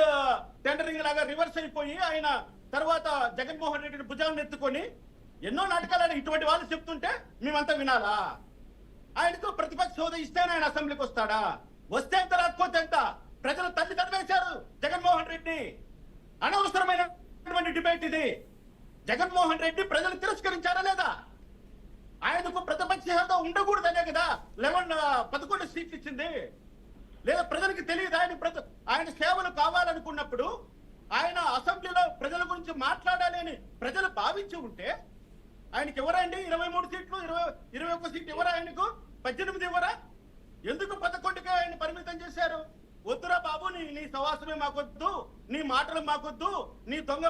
టెండరింగ్ లాగా రివర్స్ అయిపోయి ఆయన తర్వాత జగన్మోహన్ రెడ్డిని భుజాన్ని ఎత్తుకొని ఎన్నో నాటకాలని ఇటువంటి వాళ్ళు చెప్తుంటే మేమంతా వినాలా? ఆయనకు ప్రతిపక్ష హోదా ఇస్తేనే ఆయన అసెంబ్లీకి వస్తాడా? వస్తే ఎంత, రాకపోతే ఎంత? ప్రజలు తల్లి తరివేశారు జగన్మోహన్ రెడ్డి. అనవసరమైనటువంటి డిబేట్ ఇది. జగన్మోహన్ రెడ్డి ప్రజలు తిరస్కరించారా లేదా? ఆయనకు ప్రతిపక్ష హోదా ఉండకూడదనే కదా 11 సీట్లు ఇచ్చింది. లేదా ప్రజలకు తెలియదు ఆయన సేవలు కావాలనుకున్నప్పుడు ఆయన అసెంబ్లీలో ప్రజల గురించి మాట్లాడాలి అని ప్రజలు భావించి ఉంటే ఆయనకి ఎవరండి 23 సీట్లు, 21 సీట్లు ఎవరా? ఆయనకు 18 ఎవరా? ఎందుకు 11కి ఆయన పరిమితం చేశారు? వద్దురా బాబు, నీ సవాసమే మాకొద్దు, నీ మాటలు మాకొద్దు, నీ దొంగ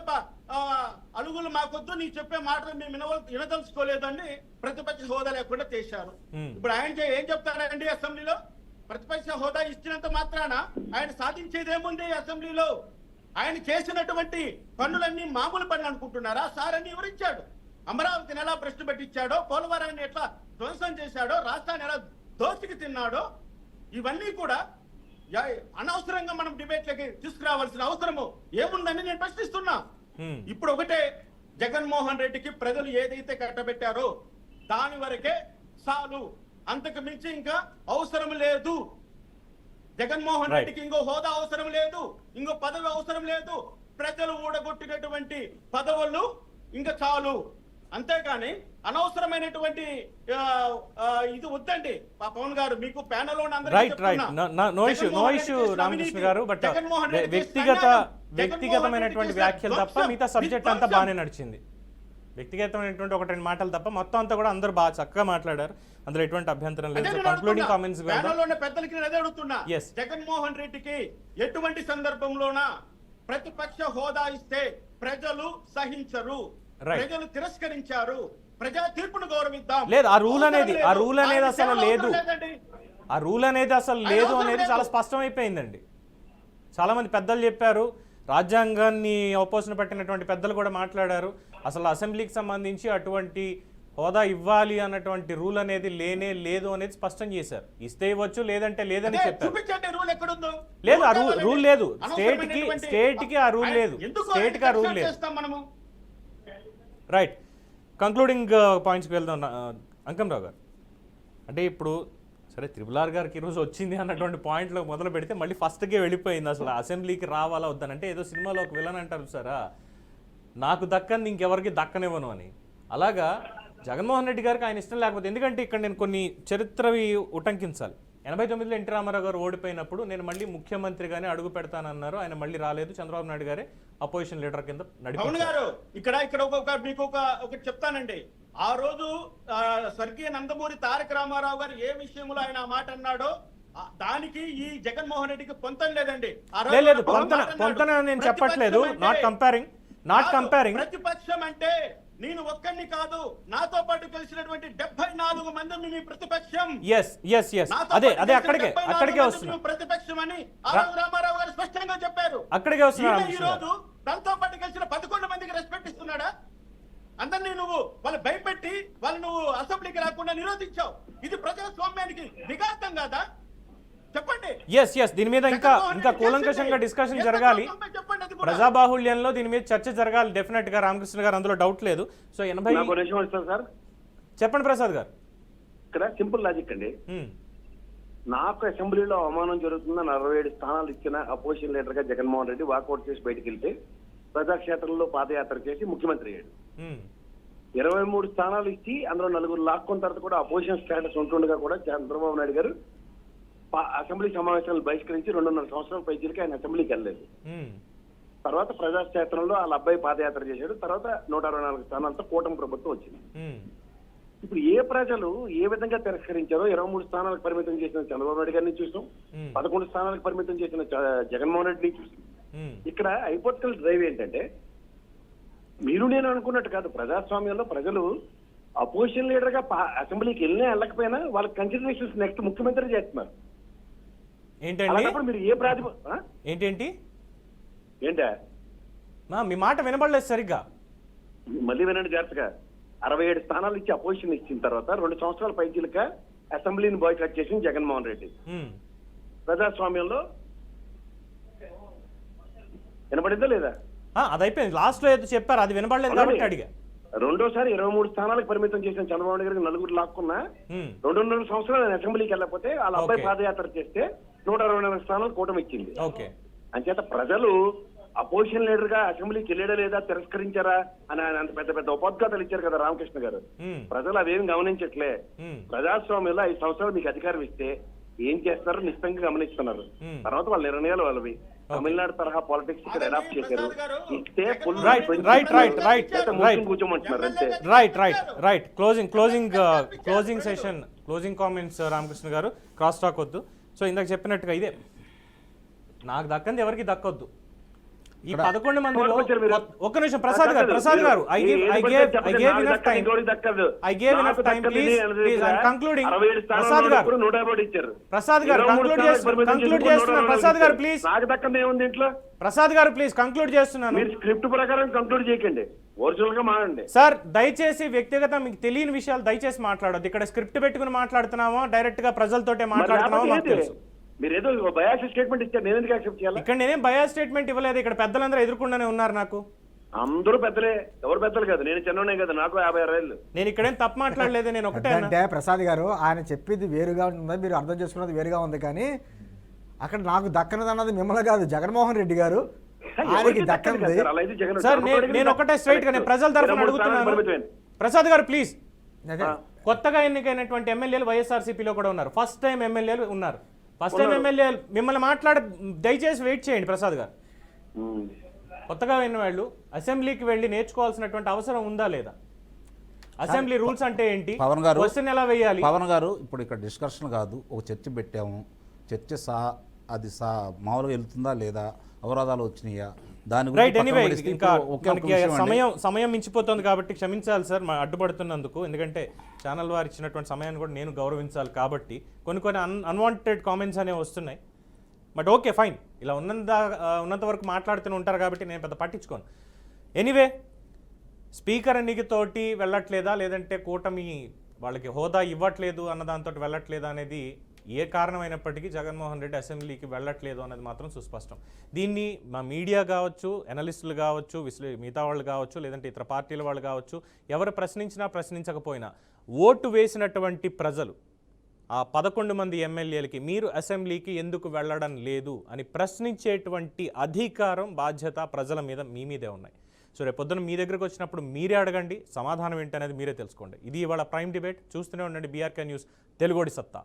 అలుగులు మాకొద్దు, నీ చెప్పే మాటలు మేము వినదలుచుకోలేదని ప్రతిపక్ష హోదా లేకుండా చేశారు. ఇప్పుడు ఆయన ఏం చెప్తారండి అసెంబ్లీలో? ప్రతిపక్ష హోదా ఇచ్చినంత మాత్రాన ఆయన సాధించేదేముంది అసెంబ్లీలో? ఆయన చేసినటువంటి పనులన్నీ మామూలు పనులు అనుకుంటున్నారా? సార్ అని వివరించాడు. అమరావతిని ఎలా భ్రష్టు పెట్టించాడో, పోలవరాన్ని ఎట్లా ధ్వంసం చేశాడో, రాష్ట్రాన్ని ఎలా దోచుకు తిన్నాడో, ఇవన్నీ కూడా అనవసరంగా మనం డిబేట్లకి తీసుకురావాల్సిన అవసరము ఏముందని నేను ప్రశ్నిస్తున్నా. ఇప్పుడు ఒకటే, జగన్మోహన్ రెడ్డికి ప్రజలు ఏదైతే కట్టబెట్టారో దాని వరకే చాలు, అంతకు మించి ఇంకా అవసరం లేదు. జగన్మోహన్ రెడ్డికి ఇంకో హోదా అవసరం లేదు, ఇంకో పదవి అవసరం లేదు. ప్రజలు ఊడగొట్టినటువంటి పదవులు ఇంకా చాలు, అంతేకాని అనవసరమైనటువంటి ఇది వద్దండి. పవన్ గారు మీకు ప్యానల్ రామకృష్ణ గారు, బట్ వ్యక్తిగతమైనటువంటి వ్యాఖ్యలు తప్ప మిగతా సబ్జెక్ట్ అంతా బాగానే నడిచింది. వ్యక్తిగతమైనటువంటి ఒకటి రెండు మాటలు తప్ప మొత్తం అంతా కూడా అందరూ బాగా చక్కగా మాట్లాడారు, అందులో ఎటువంటి అభ్యంతరం లేదు. కంక్లూడింగ్ కామెంట్స్ పెద్దలకి నేను అదే అడుగుతున్నా, జగన్మోహన్ రెడ్డికి ఎటువంటి సందర్భంలోనా ప్రతిపక్ష హోదా ఇస్తే ప్రజలు సహించరు, ప్రజలు తిరస్కరించారు, ప్రజా తీర్పును గౌరవిద్దాం. లేదు, ఆ రూల్ అనేది అసలు లేదు, ఆ రూల్ అనేది అసలు లేదు అనేది చాలా స్పష్టమైపోయిందండి. చాలా మంది పెద్దలు చెప్పారు, రాజ్యాంగాన్ని అవపోసన పట్టినటువంటి పెద్దలు కూడా మాట్లాడారు. అసలు అసెంబ్లీకి సంబంధించి అటువంటి హోదా ఇవ్వాలి అన్నటువంటి రూల్ అనేది లేనే లేదు అనేది స్పష్టం చేశారు. ఇస్తే ఇవ్వచ్చు, లేదంటే లేదని చెప్పారు. లేదు, ఆ రూల్ లేదు, స్టేట్ కి ఆ రూల్ లేదు, స్టేట్ కి ఆ రూల్ లేదు. రైట్, కంక్లూడింగ్ పాయింట్స్కి వెళ్దాం. అంకంరావు గారు, అంటే ఇప్పుడు సరే త్రిపుల్ గారికి ఈరోజు వచ్చింది అన్నటువంటి పాయింట్లో మొదలు పెడితే మళ్ళీ ఫస్ట్కే వెళ్ళిపోయింది. అసలు అసెంబ్లీకి రావాలా వద్దనంటే ఏదో సినిమాలో ఒక విలన్ అంటారు సారా, నాకు దక్కంది ఇంకెవరికి దక్కనివ్వను అని. అలాగా జగన్మోహన్ రెడ్డి గారికి ఆయన ఇష్టం లేకపోతే, ఎందుకంటే ఇక్కడ నేను కొన్ని చరిత్రవి ఉటంకించాలి. 89లో ఎన్టీ రామారావు గారు ఓడిపోయినప్పుడు నేను మళ్ళీ ముఖ్యమంత్రిగానే అడుగు పెడతానన్నారు, ఆయన మళ్ళీ రాలేదు. చంద్రబాబు నాయుడు గారే అపోజిషన్ లీడర్ కింద నడిపారు. ఇక్కడ మీకు ఒకటి చెప్తానండి. ఆ రోజు స్వర్గీయ నందమూరి తారక రామారావు గారు ఏ విషయంలో ఆయన ఆ మాట అన్నాడో దానికి ఈ జగన్మోహన్ రెడ్డికి పొంతం లేదండి. లేదు, పొంతన నేను చెప్పట్లేదు, నాట్ కంపేరింగ్. ప్రతిపక్షం అంటే నేను ఒక్కడిని కాదు, నాతో పాటు కలిసినటువంటి 74 మంది మీ ప్రతిపక్షం. అదే అక్కడికే వస్తున్నా. ప్రతిపక్షం అని రామారావు గారు స్పష్టంగా చెప్పారు. అక్కడికే వస్తున్నా. ఈ రోజు తనతో పాటు కలిసిన 11 మందికి రెస్పెక్ట్ ఇస్తున్నాడా? అందరినీ నువ్వు వాళ్ళు భయపెట్టి వాళ్ళు నువ్వు అసెంబ్లీకి రాకుండా నిరోధించావు. ఇది ప్రజాస్వామ్యానికి విఘాతం కాదా? చెప్పండి. దీని మీద ఇంకా కూలంకషంగా డిస్కషన్ జరగాలి. ప్రజాబాహుళ్యంలో దీని మీద చర్చ జరగాలి డెఫినెట్ గా. రామకృష్ణ గారు, అందులో డౌట్ లేదు. సో 80 చెప్పండి ప్రసాద్ గారు. ఇక్కడ సింపుల్ లాజిక్ అండి. నాకు అసెంబ్లీలో అవమానం జరుగుతుందని 67 స్థానాలు ఇచ్చిన అపోజిషన్ లీడర్ గా జగన్మోహన్ రెడ్డి వాకౌట్ చేసి బయటకు వెళ్తే ప్రజాక్షేత్రంలో పాదయాత్ర చేసి ముఖ్యమంత్రి అయ్యాడు. 23 స్థానాలు ఇచ్చి అందులో 4 లాక్కున్న తర్వాత కూడా అపోజిషన్ స్టేటస్ ఉంటుండగా కూడా చంద్రబాబు నాయుడు గారు అసెంబ్లీ సమావేశాలను బహిష్కరించి 2.5 సంవత్సరాల పైచీలకి ఆయన అసెంబ్లీకి వెళ్ళలేదు. తర్వాత ప్రజాక్షేత్రంలో వాళ్ళ అబ్బాయి పాదయాత్ర చేశాడు. తర్వాత 164 స్థానాలతో కూటమి ప్రభుత్వం వచ్చింది. ఇప్పుడు ఏ ప్రజలు ఏ విధంగా తిరస్కరించారో 23 స్థానాలకు పరిమితం చేసిన చంద్రబాబు నాయుడు గారిని చూసాం, 11 స్థానాలకు పరిమితం చేసిన జగన్మోహన్ రెడ్డిని చూసాం. ఇక్కడ హైపోథెటికల్ డ్రైవ్ ఏంటంటే, మీరు నేను అనుకున్నట్టు కాదు, ప్రజాస్వామ్యంలో ప్రజలు అపోజిషన్ లీడర్ గా అసెంబ్లీకి వెళ్ళినా వెళ్ళకపోయినా వాళ్ళకి కన్సిడరేషన్స్ నెక్స్ట్ ముఖ్యమంత్రి చేస్తున్నారు. మీరు ఏ ఏంటేంటి ఏంటా మీ మాట వినబడలేదు సరిగ్గా, మళ్ళీ వినండి జాగ్రత్తగా. 67 స్థానాలు ఇచ్చి అపోజిషన్ ఇచ్చిన తర్వాత 2 సంవత్సరాల పైచీలక అసెంబ్లీని బాయ్కాట్ చేసింది జగన్మోహన్ రెడ్డి. ప్రజాస్వామ్యంలో వినపడిందా లేదా? అది అయిపోయింది, లాస్ట్ లో ఏదో చెప్పారు, అది వినపడలేదు కాబట్టి అడిగా. రెండోసారి 23 స్థానాలకు పరిమితం చేసిన చంద్రబాబు నాయుడు గారికి 4 లాక్కున్నా 2.5 సంవత్సరాలు ఆయన అసెంబ్లీకి వెళ్ళకపోతే వాళ్ళ అబ్బాయి పాదయాత్ర చేస్తే 124 స్థానాలు కూటమి ఇచ్చింది. అంచేత ప్రజలు అపోజిషన్ లీడర్ గా అసెంబ్లీకి వెళ్ళడా లేదా, తిరస్కరించారా అని అంత పెద్ద పెద్ద ఉపోద్ఘాతాలు ఇచ్చారు కదా రామకృష్ణ గారు. ప్రజలు అవేం గమనించట్లే. ప్రజాస్వామ్యంలో 5 సంవత్సరాలు మీకు అధికారం ఇస్తే ఏం చేస్తారో నిశ్చితంగా గమనిస్తున్నారు. తర్వాత వాళ్ళ నిర్ణయాలు వాళ్ళవి. తమిళనాడు తరహా పాలిటిక్స్ ఇక్కడ అడాప్ట్ చేశారు. ఇస్తే right. Closing session, closing comments Ramakrishna గారు, క్రాస్ టాక్ వద్దు. సో ఇందాక చెప్పినట్టుగా ఇదే, నాకు దక్కంది ఎవరికి దక్కొద్దు, ఈ 11 మందిలో వచ్చారు మీరు. ఒక్క నిమిషం ప్రసాద్ గారు I gave enough time please I am concluding Prasad గారు కంక్లూడ్ చేస్తున్నాను ప్లీజ్ నాకు దక్కనే ఉంది ఇంట్లో. ప్రసాద్ గారు ప్లీజ్ కంక్లూడ్ చేస్తున్నాను. మీరు స్క్రిప్ట్ ప్రకారం కంక్లూడ్ చేయకండి, ఒరిజినల్ గా మాడండి. సార్ దయచేసి వ్యక్తిగత మీకు తెలియని విషయాలు దయచేసి మాట్లాడొద్దు. ఇక్కడ స్క్రిప్ట్ పెట్టుకుని మాట్లాడుతున్నామా డైరెక్ట్ గా ప్రజలతోటే మాట్లాడుతున్నామా మాకు తెలుసు. మీరు ఏదో బయాస్ స్టేట్మెంట్ ఇచ్చారు, నేను ఎందుకు యాక్సెప్ట్ చేయాలి? ఇక్కడ నేనేం బయాస్ స్టేట్మెంట్ ఇవ్వలేదు. ఇక్కడ పెద్దలందరూ ఎదుర్కొండానే ఉన్నారు. నాకు అందరూ పెద్దలే, ఎవరు పెద్దలు కాదు, నేను చిన్ననే కదా, నాకు 56 ఏళ్ళు. నేను ఇక్కడేం తప్పు మాట్లాడలేదు. నేను ఒకటే అన్నా. అంటే ప్రసాద్ గారు ఆయన చెప్పింది వేరుగా ఉందా, మీరు అర్థం చేసుకున్నది వేరుగా ఉంది. కానీ అక్కడ నాకు దక్కనది అన్నది మిమ్మల్ని కాదు, జగన్మోహన్ రెడ్డి గారు ఆయనకి దక్కనది. సార్ నేను ఒకటే స్ట్రైట్ గా నేను ప్రజల తరఫున అడుగుతున్నాను. ప్రసాద్ గారు ప్లీజ్, కొత్తగా ఎన్నికైనటువంటి ఎమ్మెల్యేలు వైఎస్ఆర్సీపీలో కూడా ఉన్నారు. ఫస్ట్ టైం ఎమ్మెల్యేలు ఉన్నారు. ఫస్ట్ టైం ఎమ్మెల్యే మిమ్మల్ని దయచేసి వెయిట్ చేయండి ప్రసాద్ గారు. కొత్తగా అయిన వాళ్ళు అసెంబ్లీకి వెళ్ళి నేర్చుకోవాల్సినటువంటి అవసరం ఉందా లేదా? అసెంబ్లీ రూల్స్ అంటే ఏంటి, పవన్ గారు క్వశ్చన్ ఎలా వేయాలి? పవన్ గారు ఇప్పుడు ఇక్కడ డిస్కషన్ కాదు, ఒక చర్చ పెట్టాము. చర్చ అది మామూలుగా వెళ్తుందా లేదా, అవరోధాలు వచ్చినాయా, దాని రైట్. ఎనీవే గురించి ఇంకా మనకి సమయం మించిపోతుంది కాబట్టి క్షమించాలి సార్ అడ్డుపడుతున్నందుకు. ఎందుకంటే ఛానల్ వారు ఇచ్చినటువంటి సమయాన్ని కూడా నేను గౌరవించాలి కాబట్టి కొన్ని అన్వాంటెడ్ కామెంట్స్ అనేవి వస్తున్నాయి. బట్ ఓకే ఫైన్, ఇలా ఉన్నంత వరకు మాట్లాడుతూనే ఉంటారు కాబట్టి నేను పెద్ద పట్టించుకోను. ఎనీవే స్పీకర్ ఎన్నికతోటి వెళ్ళట్లేదా, లేదంటే కూటమి వాళ్ళకి హోదా ఇవ్వట్లేదు అన్న దాంతో వెళ్ళట్లేదా అనేది ఏ కారణమైనప్పటికీ జగన్మోహన్ రెడ్డి అసెంబ్లీకి వెళ్ళట్లేదు అన్నది మాత్రం సుస్పష్టం. దీన్ని మా మీడియా కావచ్చు, ఎనలిస్టులు కావచ్చు, మిగతా వాళ్ళు కావచ్చు, లేదంటే ఇతర పార్టీల వాళ్ళు కావచ్చు, ఎవరు ప్రశ్నించినా ప్రశ్నించకపోయినా ఓటు వేసినటువంటి ప్రజలు ఆ 11 మంది ఎమ్మెల్యేలకి మీరు అసెంబ్లీకి ఎందుకు వెళ్ళడం లేదు అని ప్రశ్నించేటువంటి అధికారం, బాధ్యత ప్రజల మీద మీ మీదే ఉన్నాయి. సో రేపు పొద్దున మీ దగ్గరకు వచ్చినప్పుడు మీరే అడగండి, సమాధానం ఏంటనేది మీరే తెలుసుకోండి. ఇది ఇవాళ ప్రైమ్ డిబేట్. చూస్తూనే ఉండండి BRK న్యూస్, తెలుగోడి సత్తా.